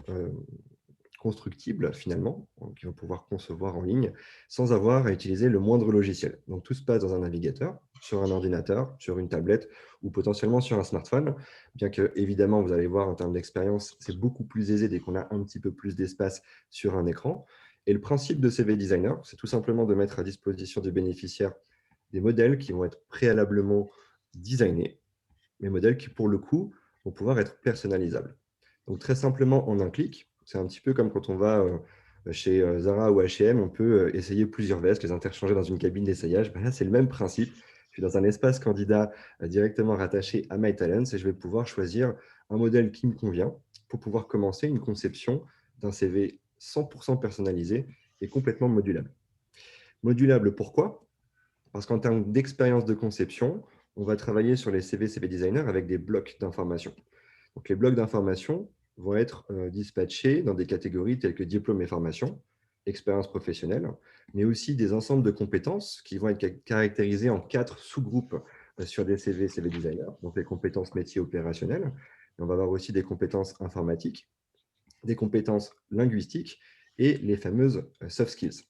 constructibles finalement, qui vont pouvoir concevoir en ligne sans avoir à utiliser le moindre logiciel. Donc tout se passe dans un navigateur, sur un ordinateur, sur une tablette ou potentiellement sur un smartphone, bien que évidemment vous allez voir en termes d'expérience, c'est beaucoup plus aisé dès qu'on a un petit peu plus d'espace sur un écran. Et le principe de CV Designer, c'est tout simplement de mettre à disposition des bénéficiaires des modèles qui vont être préalablement designés, mais modèles qui pour le coup vont pouvoir être personnalisables. Donc très simplement en un clic, c'est un petit peu comme quand on va chez Zara ou H&M, on peut essayer plusieurs vestes, les interchanger dans une cabine d'essayage. Ben là, c'est le même principe. suis dans un espace candidat directement rattaché à MyTalents et je vais pouvoir choisir un modèle qui me convient pour pouvoir commencer une conception d'un CV 100% personnalisé et complètement modulable. Modulable, pourquoi? Parce qu'en termes d'expérience de conception, on va travailler sur les CV Designer avec des blocs d'informations. Donc, les blocs d'informations vont être dispatchés dans des catégories telles que diplôme et formation, expérience professionnelle, mais aussi des ensembles de compétences qui vont être caractérisés en 4 sous-groupes sur des CV Designer. Donc, les compétences métiers opérationnelles. Et on va avoir aussi des compétences informatiques, des compétences linguistiques et les fameuses soft skills.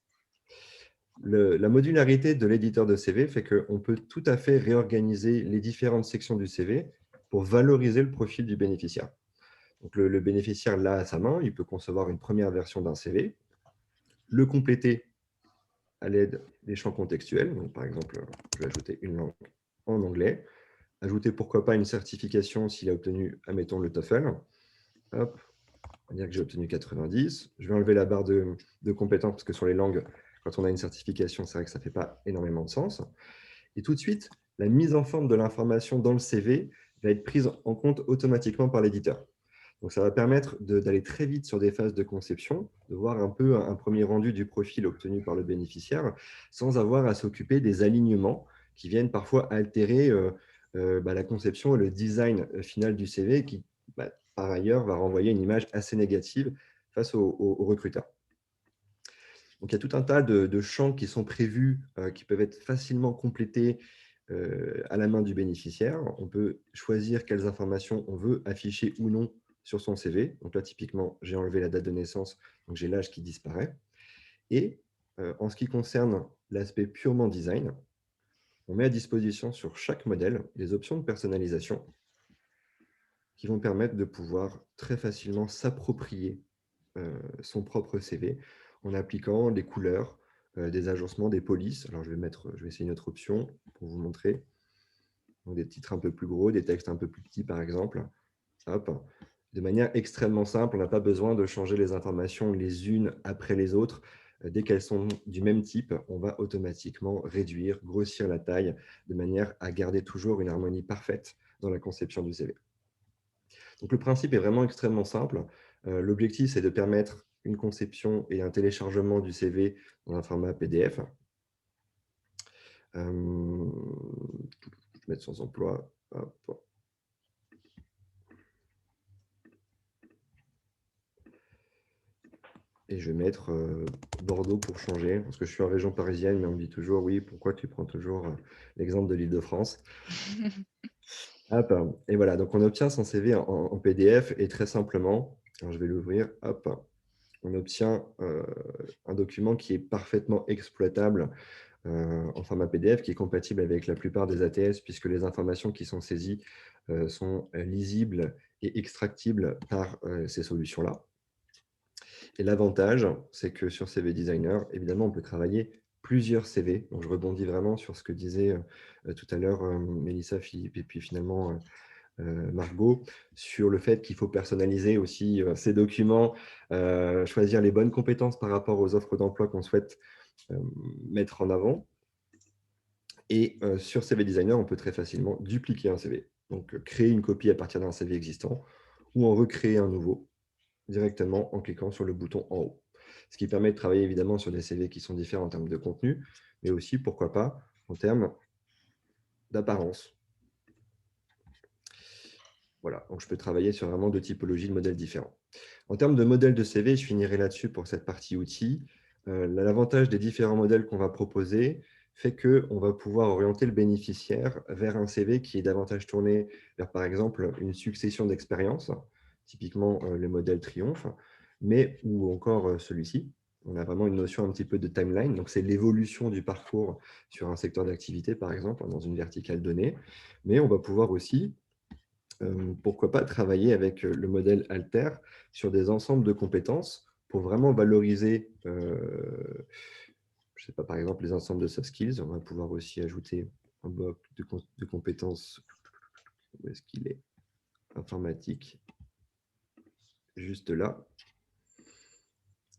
La modularité de l'éditeur de CV fait qu'on peut tout à fait réorganiser les différentes sections du CV pour valoriser le profil du bénéficiaire. Donc, le bénéficiaire l'a à sa main, il peut concevoir une première version d'un CV, le compléter à l'aide des champs contextuels. Donc, par exemple, je vais ajouter une langue en anglais, ajouter pourquoi pas une certification s'il a obtenu, admettons, le TOEFL. Hop, on va dire que j'ai obtenu 90. Je vais enlever la barre de compétences parce que sur les langues, quand on a une certification, c'est vrai que ça ne fait pas énormément de sens. Et tout de suite, la mise en forme de l'information dans le CV va être prise en compte automatiquement par l'éditeur. Donc, ça va permettre d'aller très vite sur des phases de conception, de voir un peu un premier rendu du profil obtenu par le bénéficiaire, sans avoir à s'occuper des alignements qui viennent parfois altérer la conception et le design final du CV, qui, par ailleurs, va renvoyer une image assez négative face aux recruteurs. Donc, il y a tout un tas de champs qui sont prévus, qui peuvent être facilement complétés à la main du bénéficiaire. On peut choisir quelles informations on veut afficher ou non sur son CV. Donc là, typiquement, j'ai enlevé la date de naissance, donc j'ai l'âge qui disparaît. Et en ce qui concerne l'aspect purement design, on met à disposition sur chaque modèle des options de personnalisation qui vont permettre de pouvoir très facilement s'approprier son propre CV en appliquant des couleurs, des agencements, des polices. Alors, je vais essayer une autre option pour vous montrer. Donc, des titres un peu plus gros, des textes un peu plus petits, par exemple. Hop. De manière extrêmement simple, on n'a pas besoin de changer les informations les unes après les autres. Dès qu'elles sont du même type, on va automatiquement réduire, grossir la taille de manière à garder toujours une harmonie parfaite dans la conception du CV. Donc, le principe est vraiment extrêmement simple. L'objectif, c'est de permettre une conception et un téléchargement du CV dans un format PDF. Je vais mettre sans emploi. Hop. Et je vais mettre Bordeaux pour changer, parce que je suis en région parisienne, mais on me dit toujours, oui, pourquoi tu prends toujours l'exemple de l'Île-de-France? Hop. Et voilà, donc on obtient son CV en PDF et très simplement, alors je vais l'ouvrir, hop, on obtient un document qui est parfaitement exploitable en format PDF, qui est compatible avec la plupart des ATS, puisque les informations qui sont saisies sont lisibles et extractibles par ces solutions-là. Et l'avantage, c'est que sur CV Designer, évidemment, on peut travailler plusieurs CV. Donc, je rebondis vraiment sur ce que disait tout à l'heure Mélissa, Philippe et puis finalement Margot, sur le fait qu'il faut personnaliser aussi ces documents, choisir les bonnes compétences par rapport aux offres d'emploi qu'on souhaite mettre en avant. Et sur CV Designer, on peut très facilement dupliquer un CV. Donc, créer une copie à partir d'un CV existant ou en recréer un nouveau directement en cliquant sur le bouton en haut. Ce qui permet de travailler évidemment sur des CV qui sont différents en termes de contenu, mais aussi, pourquoi pas, en termes d'apparence. Voilà, donc je peux travailler sur vraiment 2 typologies de modèles différents. En termes de modèles de CV, je finirai là-dessus pour cette partie outils. L'avantage des différents modèles qu'on va proposer fait qu'on va pouvoir orienter le bénéficiaire vers un CV qui est davantage tourné vers, par exemple, une succession d'expériences, typiquement le modèle Triomphe, mais ou encore celui-ci. On a vraiment une notion un petit peu de timeline, donc c'est l'évolution du parcours sur un secteur d'activité, par exemple, dans une verticale donnée. Mais on va pouvoir aussi pourquoi pas travailler avec le modèle Alter sur des ensembles de compétences pour vraiment valoriser, je sais pas, par exemple, les ensembles de soft skills. On va pouvoir aussi ajouter un bloc de compétences, où est-ce qu'il est, informatique, juste là.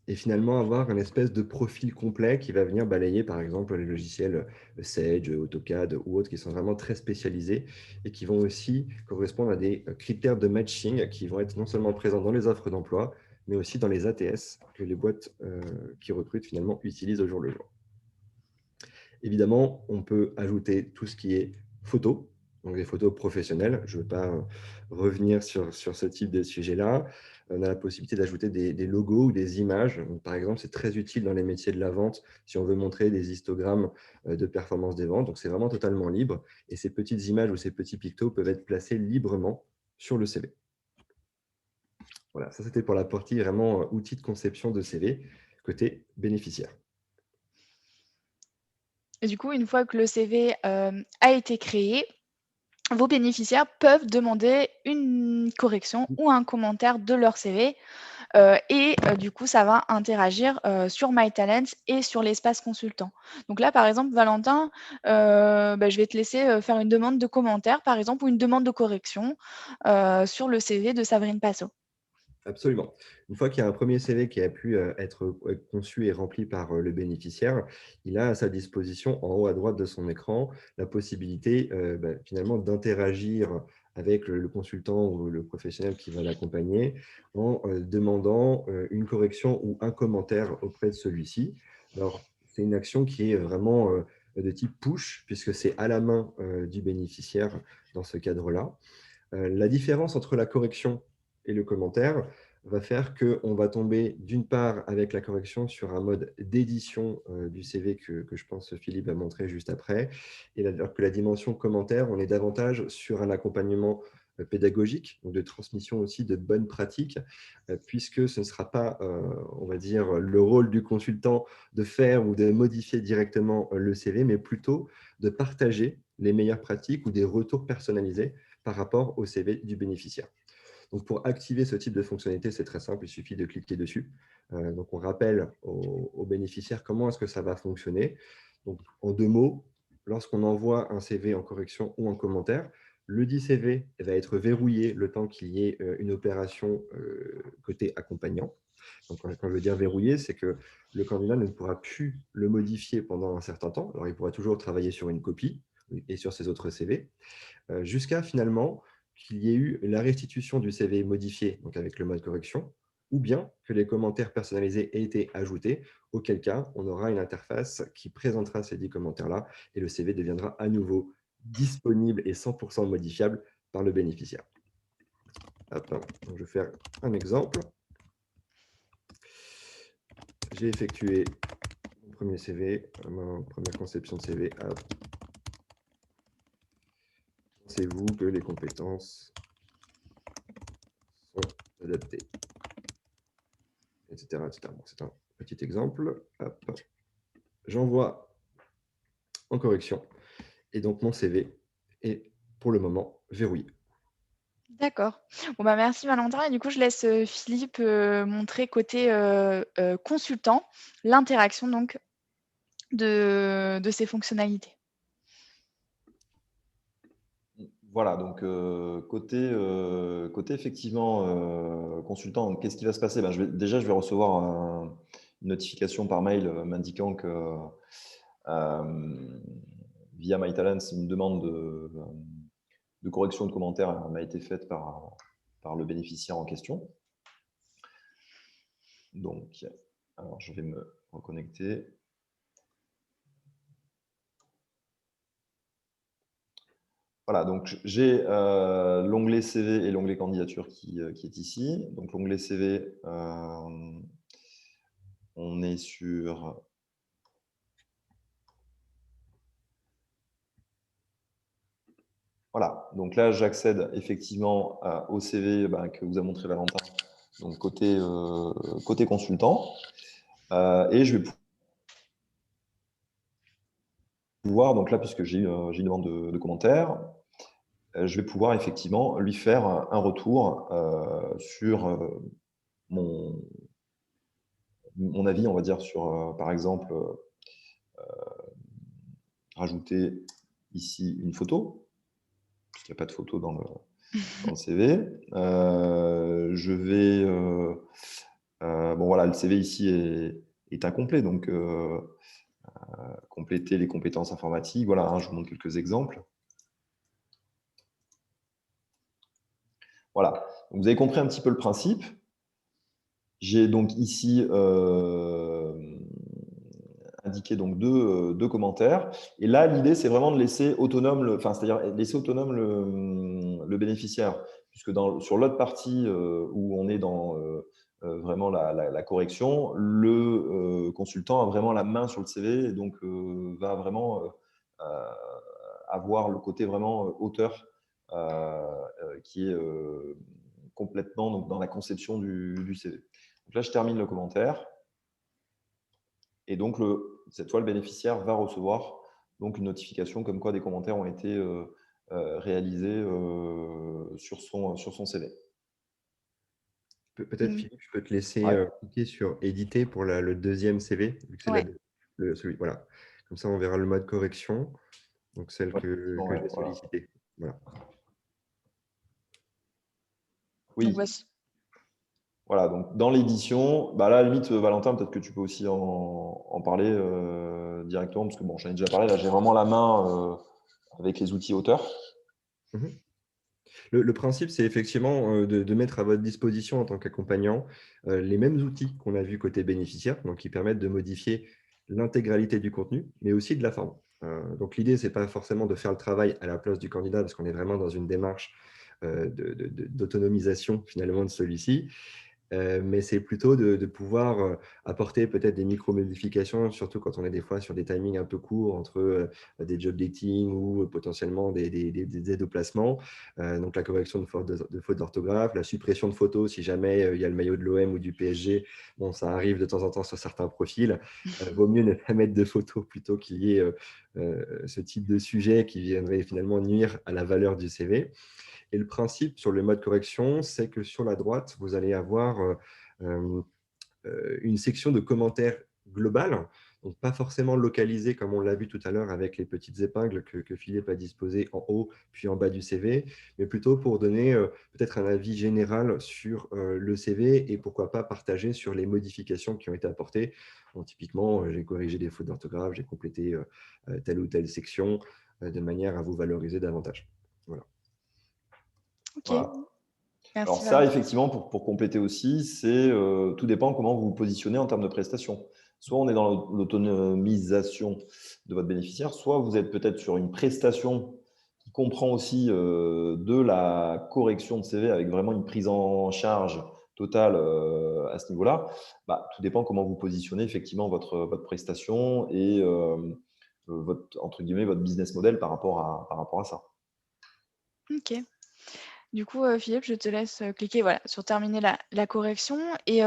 et finalement avoir un espèce de profil complet qui va venir balayer, par exemple, les logiciels Sage, AutoCAD ou autres qui sont vraiment très spécialisés et qui vont aussi correspondre à des critères de matching qui vont être non seulement présents dans les offres d'emploi, mais aussi dans les ATS que les boîtes qui recrutent finalement utilisent au jour le jour. Évidemment, on peut ajouter tout ce qui est photos, donc des photos professionnelles. Je ne veux pas revenir sur ce type de sujet-là. On a la possibilité d'ajouter des logos ou des images. Donc, par exemple, c'est très utile dans les métiers de la vente si on veut montrer des histogrammes de performance des ventes. Donc, c'est vraiment totalement libre. Et ces petites images ou ces petits pictos peuvent être placés librement sur le CV. Voilà, ça c'était pour la partie vraiment outil de conception de CV côté bénéficiaire. Et du coup, une fois que le CV a été créé, vos bénéficiaires peuvent demander une correction ou un commentaire de leur CV. Du coup, ça va interagir sur MyTalents et sur l'espace consultant. Donc là, par exemple, Valentin, je vais te laisser faire une demande de commentaire, par exemple, ou une demande de correction sur le CV de Sabrine Passot. Absolument. Une fois qu'il y a un premier CV qui a pu être conçu et rempli par le bénéficiaire, il a à sa disposition, en haut à droite de son écran, la possibilité finalement d'interagir avec le consultant ou le professionnel qui va l'accompagner en demandant une correction ou un commentaire auprès de celui-ci. Alors, c'est une action qui est vraiment de type push, puisque c'est à la main du bénéficiaire dans ce cadre-là. La différence entre la correction et le commentaire va faire qu'on va tomber d'une part avec la correction sur un mode d'édition du CV que je pense Philippe va montrer juste après, et alors que la dimension commentaire, on est davantage sur un accompagnement pédagogique, donc de transmission aussi de bonnes pratiques, puisque ce ne sera pas, on va dire, le rôle du consultant de faire ou de modifier directement le CV, mais plutôt de partager les meilleures pratiques ou des retours personnalisés par rapport au CV du bénéficiaire. Donc, pour activer ce type de fonctionnalité, c'est très simple, il suffit de cliquer dessus. Donc, on rappelle aux bénéficiaires comment est-ce que ça va fonctionner. Donc, en 2 mots, lorsqu'on envoie un CV en correction ou en commentaire, le dit CV va être verrouillé le temps qu'il y ait une opération côté accompagnant. Donc, quand je veux dire verrouillé, c'est que le candidat ne pourra plus le modifier pendant un certain temps. Alors, il pourra toujours travailler sur une copie et sur ses autres CV, jusqu'à finalement qu'il y ait eu la restitution du CV modifié, donc avec le mode correction, ou bien que les commentaires personnalisés aient été ajoutés, auquel cas on aura une interface qui présentera ces 10 commentaires-là et le CV deviendra à nouveau disponible et 100% modifiable par le bénéficiaire. Hop, donc je vais faire un exemple. J'ai effectué mon premier CV, ma première conception de CV. Pensez-vous que les compétences sont adaptées, etc. Bon, c'est un petit exemple. J'envoie en correction et donc mon CV est pour le moment verrouillé. D'accord. Bon, merci Valentin. Et du coup, je laisse Philippe montrer côté consultant l'interaction donc de ces fonctionnalités. Voilà, donc côté effectivement consultant, qu'est-ce qui va se passer? Je vais recevoir une notification par mail m'indiquant que via MyTalents, une demande de correction de commentaires m'a été faite par le bénéficiaire en question. Donc, alors je vais me reconnecter. Voilà, donc j'ai l'onglet CV et l'onglet candidature qui est ici. Donc l'onglet CV, on est sur... Voilà, donc là j'accède effectivement au CV que vous a montré Valentin, donc côté consultant. Et je vais pouvoir, donc là puisque j'ai une demande de commentaires, je vais pouvoir effectivement lui faire un retour sur mon avis, on va dire, sur, par exemple, rajouter ici une photo, puisqu'il n'y a pas de photo dans le CV. Je vais Bon, voilà, le CV ici est incomplet, donc compléter les compétences informatiques. Voilà, hein, je vous montre quelques exemples. Voilà, donc, vous avez compris un petit peu le principe. J'ai donc ici indiqué donc deux commentaires. Et là, l'idée, c'est vraiment de laisser autonome, c'est-à-dire laisser autonome le bénéficiaire, puisque sur l'autre partie où on est dans vraiment la correction, le consultant a vraiment la main sur le CV et donc va vraiment avoir le côté vraiment auteur qui est complètement donc, dans la conception du CV. Donc là, je termine le commentaire. Et donc, cette fois, le bénéficiaire va recevoir donc, une notification comme quoi des commentaires ont été réalisés sur son CV. Peut-être, Philippe, je peux te laisser cliquer sur « Éditer » pour le deuxième CV, vu que c'est celui. Voilà. Comme ça, on verra le mode correction, donc celle que je vais solliciter. Voilà. Oui. Donc, voici. Voilà, donc dans l'édition, là, à la limite, Valentin, peut-être que tu peux aussi en parler directement, parce que bon, j'en ai déjà parlé, là, j'ai vraiment la main avec les outils auteurs. Le principe, c'est effectivement de mettre à votre disposition en tant qu'accompagnant les mêmes outils qu'on a vus côté bénéficiaire, donc qui permettent de modifier l'intégralité du contenu, mais aussi de la forme. Donc l'idée, ce n'est pas forcément de faire le travail à la place du candidat, parce qu'on est vraiment dans une démarche d'autonomisation finalement de celui-ci. Mais c'est plutôt de pouvoir apporter peut-être des micro-modifications, surtout quand on est des fois sur des timings un peu courts entre des job dating ou potentiellement des aides au placement. Donc, la correction de fautes d'orthographe, la suppression de photos si jamais il y a le maillot de l'OM ou du PSG. Bon, ça arrive de temps en temps sur certains profils. Vaut mieux ne pas mettre de photos plutôt qu'il y ait ce type de sujet qui viendrait finalement nuire à la valeur du CV. Et le principe sur le mode correction, c'est que sur la droite, vous allez avoir une section de commentaires globales, donc pas forcément localisée comme on l'a vu tout à l'heure avec les petites épingles que Philippe a disposées en haut puis en bas du CV, mais plutôt pour donner peut-être un avis général sur le CV et pourquoi pas partager sur les modifications qui ont été apportées. Donc, typiquement, j'ai corrigé des fautes d'orthographe, j'ai complété telle ou telle section de manière à vous valoriser davantage. Voilà. Ok. Voilà. Merci. Alors ça, effectivement, pour compléter aussi, c'est tout dépend comment vous vous positionnez en termes de prestations. Soit on est dans l'autonomisation de votre bénéficiaire, soit vous êtes peut-être sur une prestation qui comprend aussi de la correction de CV avec vraiment une prise en charge totale à ce niveau-là. Tout dépend comment vous positionnez effectivement votre prestation et entre guillemets, votre business model par rapport à ça. Ok. Du coup, Philippe, je te laisse cliquer sur terminer la correction. Et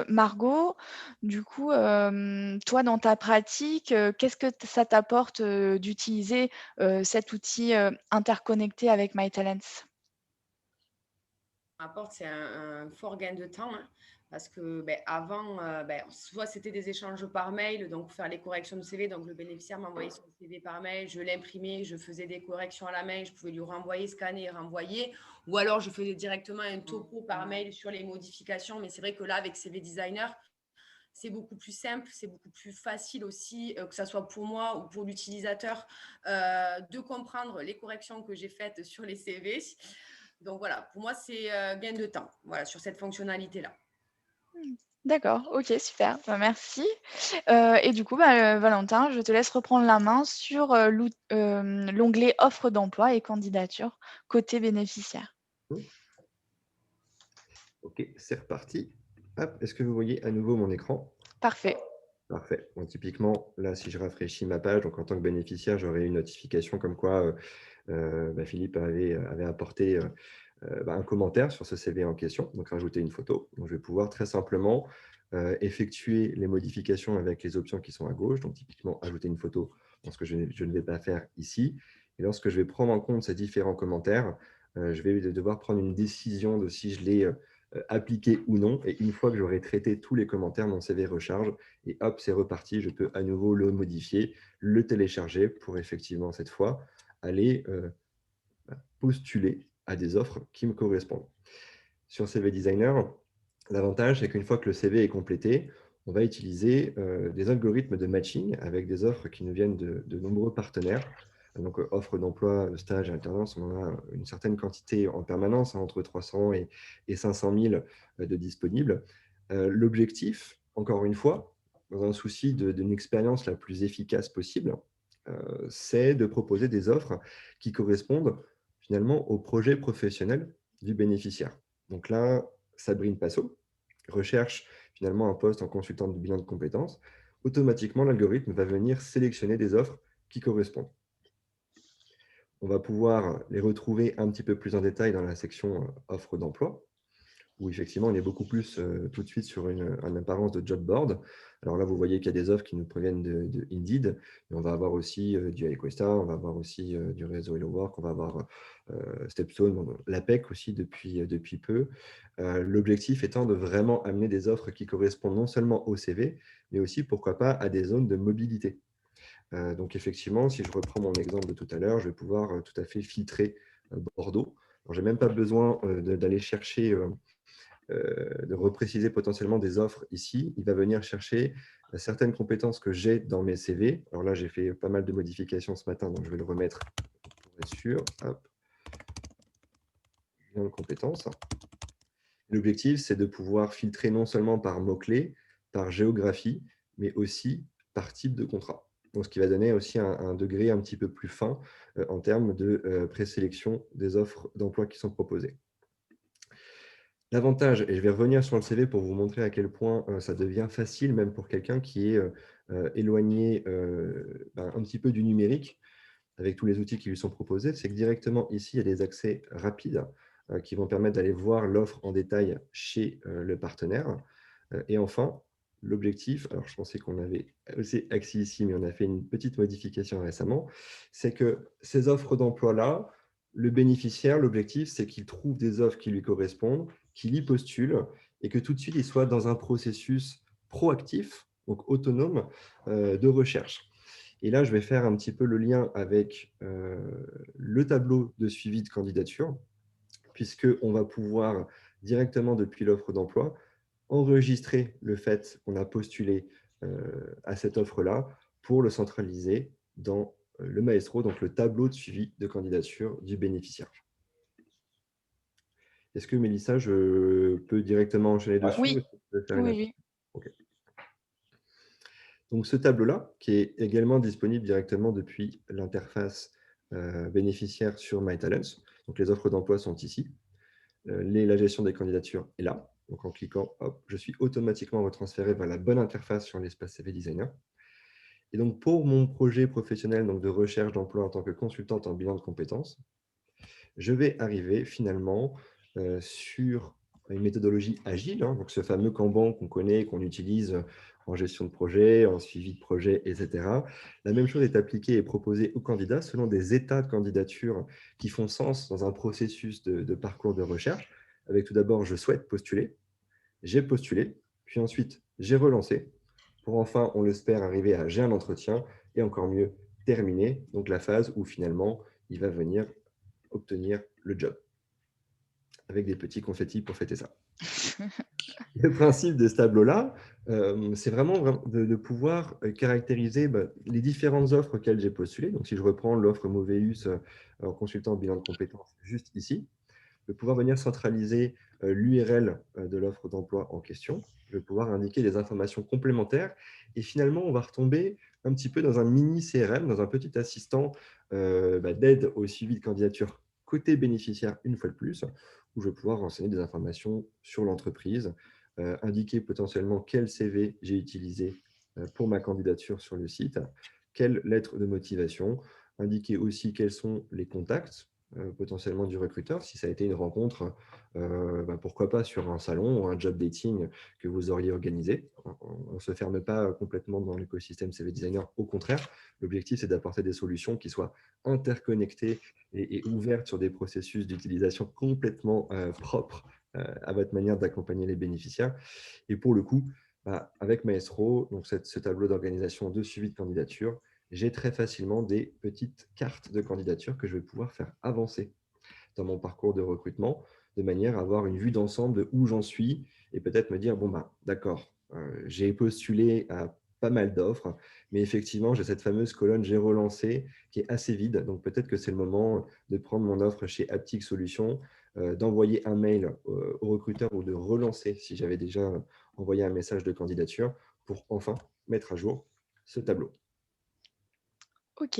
Margot, du coup, toi, dans ta pratique, qu'est-ce que ça t'apporte d'utiliser cet outil interconnecté avec MyTalents? Apporte, c'est un fort gain de temps, hein, parce que avant, soit c'était des échanges par mail, donc pour faire les corrections de CV, donc le bénéficiaire m'envoyait son CV par mail, je l'imprimais, je faisais des corrections à la main, je pouvais lui renvoyer, scanner et renvoyer, ou alors je faisais directement un topo par mail sur les modifications, mais c'est vrai que là, avec CV Designer, c'est beaucoup plus simple, c'est beaucoup plus facile aussi, que ce soit pour moi ou pour l'utilisateur, de comprendre les corrections que j'ai faites sur les CV. Donc voilà, pour moi, c'est gain de temps sur cette fonctionnalité-là. D'accord, ok, super, merci. Et du coup, Valentin, je te laisse reprendre la main sur l'onglet offre d'emploi et candidature côté bénéficiaire. Ok, c'est reparti. Est-ce que vous voyez à nouveau mon écran? Parfait. Parfait. Donc, typiquement, là, si je rafraîchis ma page, donc en tant que bénéficiaire, j'aurai une notification comme quoi Philippe avait apporté un commentaire sur ce CV en question, donc rajouter une photo. Donc, je vais pouvoir très simplement effectuer les modifications avec les options qui sont à gauche, donc typiquement ajouter une photo, ce que je ne vais pas faire ici. Et lorsque je vais prendre en compte ces différents commentaires, je vais devoir prendre une décision de si je l'ai appliqué ou non. Et une fois que j'aurai traité tous les commentaires, mon CV recharge et hop, c'est reparti. Je peux à nouveau le modifier, le télécharger pour effectivement cette fois aller postuler à des offres qui me correspondent. Sur CV Designer, L'avantage, c'est qu'une fois que le CV est complété, on va utiliser des algorithmes de matching avec des offres qui nous viennent de nombreux partenaires. Donc, offres d'emploi, de stage, alternance, on en a une certaine quantité en permanence, entre 300 et 500 000 de disponibles. L'objectif, encore une fois, dans un souci d'une expérience la plus efficace possible, c'est de proposer des offres qui correspondent finalement au projet professionnel du bénéficiaire. Donc là, Sabrine Passot recherche finalement un poste en consultant de bilan de compétences. Automatiquement, l'algorithme va venir sélectionner des offres qui correspondent. On va pouvoir les retrouver un petit peu plus en détail dans la section offres d'emploi, où effectivement, on est beaucoup plus tout de suite sur une apparence de job board. Alors là, vous voyez qu'il y a des offres qui nous proviennent de Indeed, mais on va avoir aussi du iQuesta, on va avoir aussi du réseau Hello Work, on va avoir Stepstone, l'APEC aussi depuis peu. L'objectif étant de vraiment amener des offres qui correspondent non seulement au CV, mais aussi, pourquoi pas, à des zones de mobilité. Donc effectivement, si je reprends mon exemple de tout à l'heure, je vais pouvoir tout à fait filtrer Bordeaux. Alors, je n'ai même pas besoin d'aller chercher de repréciser potentiellement des offres ici. Il va venir chercher certaines compétences que j'ai dans mes CV. Alors là, j'ai fait pas mal de modifications ce matin, donc je vais le remettre pour être sûr. Hop. Bien de compétences. L'objectif, c'est de pouvoir filtrer non seulement par mots-clés, par géographie, mais aussi par type de contrat. Donc, ce qui va donner aussi un degré un petit peu plus fin en termes de présélection des offres d'emploi qui sont proposées. L'avantage, et je vais revenir sur le CV pour vous montrer à quel point ça devient facile, même pour quelqu'un qui est éloigné un petit peu du numérique, avec tous les outils qui lui sont proposés, c'est que directement ici, il y a des accès rapides qui vont permettre d'aller voir l'offre en détail chez le partenaire. Et enfin, l'objectif, alors je pensais qu'on avait aussi accès ici, mais on a fait une petite modification récemment, c'est que ces offres d'emploi-là, le bénéficiaire, l'objectif, c'est qu'il trouve des offres qui lui correspondent, qu'il y postule et que tout de suite, il soit dans un processus proactif, donc autonome, de recherche. Et là, je vais faire un petit peu le lien avec le tableau de suivi de candidature, puisqu'on va pouvoir directement depuis l'offre d'emploi enregistrer le fait qu'on a postulé à cette offre-là pour le centraliser dans le Maestro, donc le tableau de suivi de candidature du bénéficiaire. Est-ce que, Mélissa, je peux directement enchaîner dessus? Oui, Ou est-ce que tu veux faire oui, oui. Ok. Donc, ce tableau-là, qui est également disponible directement depuis l'interface bénéficiaire sur MyTalents. Donc, les offres d'emploi sont ici. La gestion des candidatures est là. Donc, en cliquant, hop, je suis automatiquement retransféré vers la bonne interface sur l'espace CV Designer. Et donc, pour mon projet professionnel donc de recherche d'emploi en tant que consultante en bilan de compétences, je vais arriver finalement sur une méthodologie agile, hein, donc ce fameux Kanban qu'on connaît, qu'on utilise en gestion de projet, en suivi de projet, etc. La même chose est appliquée et proposée aux candidats selon des états de candidature qui font sens dans un processus de parcours de recherche. Avec tout d'abord, je souhaite postuler, j'ai postulé, puis ensuite, j'ai relancé, pour enfin, on l'espère, arriver à j'ai un entretien et encore mieux, terminer, donc la phase où finalement, il va venir obtenir le job, avec des petits confettis pour fêter ça. Le principe de ce tableau-là, c'est vraiment de pouvoir caractériser les différentes offres auxquelles j'ai postulé. Donc, si je reprends l'offre Moveus en consultant bilan de compétences juste ici, de pouvoir venir centraliser l'URL de l'offre d'emploi en question. Je vais pouvoir indiquer des informations complémentaires. Et finalement, on va retomber un petit peu dans un mini CRM, dans un petit assistant d'aide au suivi de candidature côté bénéficiaire une fois de plus, où je vais pouvoir renseigner des informations sur l'entreprise, indiquer potentiellement quel CV j'ai utilisé pour ma candidature sur le site, quelle lettre de motivation, indiquer aussi quels sont les contacts potentiellement du recruteur, si ça a été une rencontre, pourquoi pas sur un salon ou un job dating que vous auriez organisé. On ne se ferme pas complètement dans l'écosystème CV Designer, au contraire, l'objectif c'est d'apporter des solutions qui soient interconnectées et ouvertes sur des processus d'utilisation complètement propres à votre manière d'accompagner les bénéficiaires. Et pour le coup, avec Maestro, donc ce tableau d'organisation de suivi de candidature, j'ai très facilement des petites cartes de candidature que je vais pouvoir faire avancer dans mon parcours de recrutement, de manière à avoir une vue d'ensemble de où j'en suis et peut-être me dire, bon, d'accord, j'ai postulé à pas mal d'offres, mais effectivement, j'ai cette fameuse colonne j'ai relancé qui est assez vide. Donc, peut-être que c'est le moment de prendre mon offre chez Aptic Solutions, d'envoyer un mail au recruteur ou de relancer si j'avais déjà envoyé un message de candidature pour enfin mettre à jour ce tableau. Ok,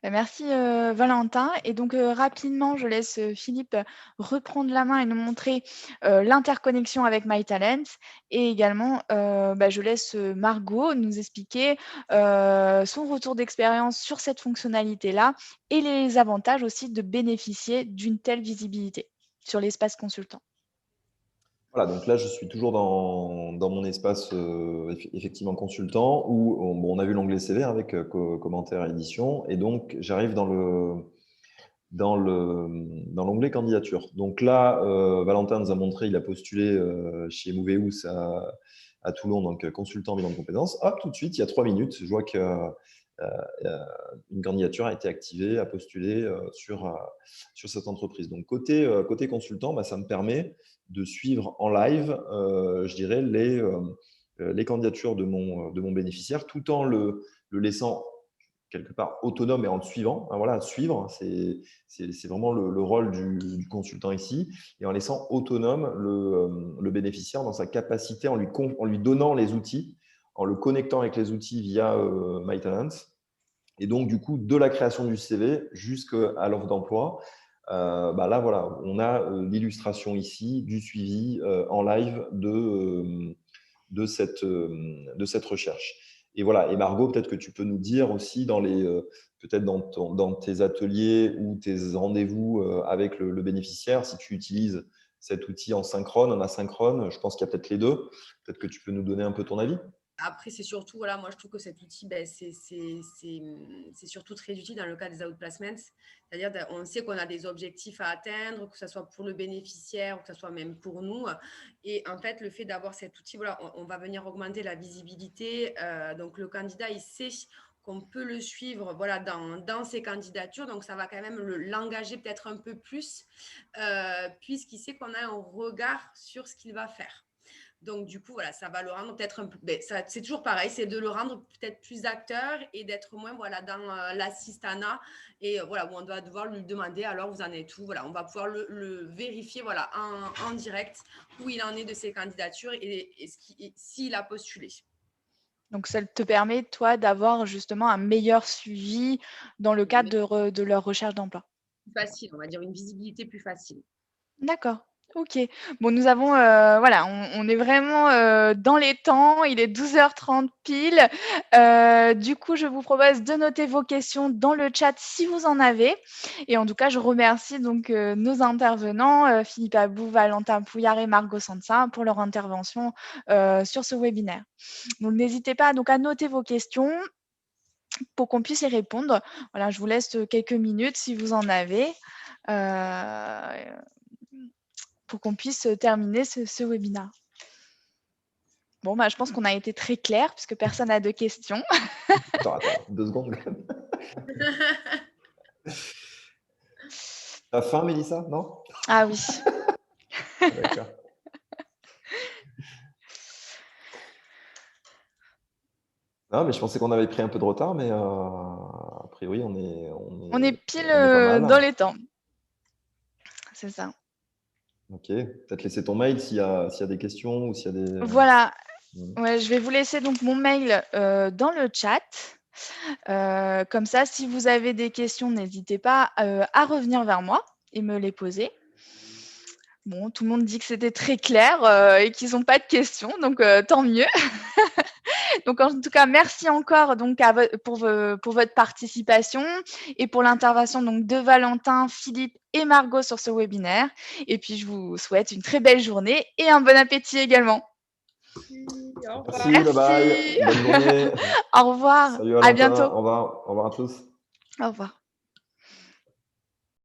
merci Valentin. Et donc rapidement, je laisse Philippe reprendre la main et nous montrer l'interconnexion avec MyTalent. Et également, je laisse Margot nous expliquer son retour d'expérience sur cette fonctionnalité-là et les avantages aussi de bénéficier d'une telle visibilité sur l'espace consultant. Voilà, donc là, je suis toujours dans mon espace effectivement consultant où on a vu l'onglet CV avec commentaires et édition. Et donc, j'arrive dans l'onglet candidature. Donc là, Valentin nous a montré, il a postulé chez Moveus à Toulon, donc consultant bilan de compétences. Hop, tout de suite, il y a 3 minutes, je vois qu'une candidature a été activée, a postulé sur cette entreprise. Donc côté consultant, ça me permet de suivre en live, je dirais, les candidatures de mon bénéficiaire, tout en le laissant quelque part autonome et en le suivant. Voilà, suivre, c'est vraiment le rôle du consultant ici, et en laissant autonome le bénéficiaire dans sa capacité, en lui donnant les outils, en le connectant avec les outils via MyTalent. Et donc, du coup, de la création du CV jusqu'à l'offre d'emploi, là, voilà, on a l'illustration ici du suivi en live de cette recherche. Et voilà. Et Margot, peut-être que tu peux nous dire aussi peut-être dans tes ateliers ou tes rendez-vous avec le bénéficiaire, si tu utilises cet outil en synchrone, en asynchrone. Je pense qu'il y a peut-être les deux. Peut-être que tu peux nous donner un peu ton avis. Après, c'est surtout, voilà, moi je trouve que cet outil, c'est surtout très utile dans le cas des outplacements. C'est-à-dire, on sait qu'on a des objectifs à atteindre, que ce soit pour le bénéficiaire ou que ce soit même pour nous. Et en fait, le fait d'avoir cet outil, voilà, on va venir augmenter la visibilité. Donc, le candidat, il sait qu'on peut le suivre, voilà, dans ses candidatures. Donc, ça va quand même l'engager peut-être un peu plus, puisqu'il sait qu'on a un regard sur ce qu'il va faire. Donc, du coup, voilà, ça va le rendre peut-être un peu… c'est toujours pareil, c'est de le rendre peut-être plus acteur et d'être moins dans l'assistanat et où on doit devoir lui demander alors vous en êtes où. Voilà, on va pouvoir le vérifier en direct où il en est de ses candidatures et s'il a postulé. Donc, ça te permet, toi, d'avoir justement un meilleur suivi dans le cadre de leur recherche d'emploi. Facile, on va dire une visibilité plus facile. D'accord. Ok. Bon, nous avons, on est vraiment dans les temps. Il est 12h30 pile. Du coup, je vous propose de noter vos questions dans le chat si vous en avez. Et en tout cas, je remercie donc nos intervenants, Philippe Abou, Valentin Pouillard et Margot Sansa, pour leur intervention sur ce webinaire. Donc, n'hésitez pas donc à noter vos questions pour qu'on puisse y répondre. Voilà, je vous laisse quelques minutes si vous en avez. Pour qu'on puisse terminer ce webinaire. Bon, je pense qu'on a été très clair puisque personne n'a de questions. Attends, 2 secondes. T'as faim, Mélissa? Non? Ah oui. D'accord. Non, mais je pensais qu'on avait pris un peu de retard, mais a priori, on est pile pas mal. dans les temps. C'est ça. Ok, peut-être laisser ton mail s'il y a des questions ou s'il y a des… Voilà. Ouais, je vais vous laisser donc mon mail dans le chat. Comme ça, si vous avez des questions, n'hésitez pas à revenir vers moi et me les poser. Bon, tout le monde dit que c'était très clair et qu'ils n'ont pas de questions, donc tant mieux. Donc, en tout cas, merci encore donc, pour votre participation et pour l'intervention donc, de Valentin, Philippe et Margot sur ce webinaire. Et puis, je vous souhaite une très belle journée et un bon appétit également. Merci, bye bye. Bonne journée. Au revoir. Salut Valentin. À bientôt. Au revoir à tous. Au revoir.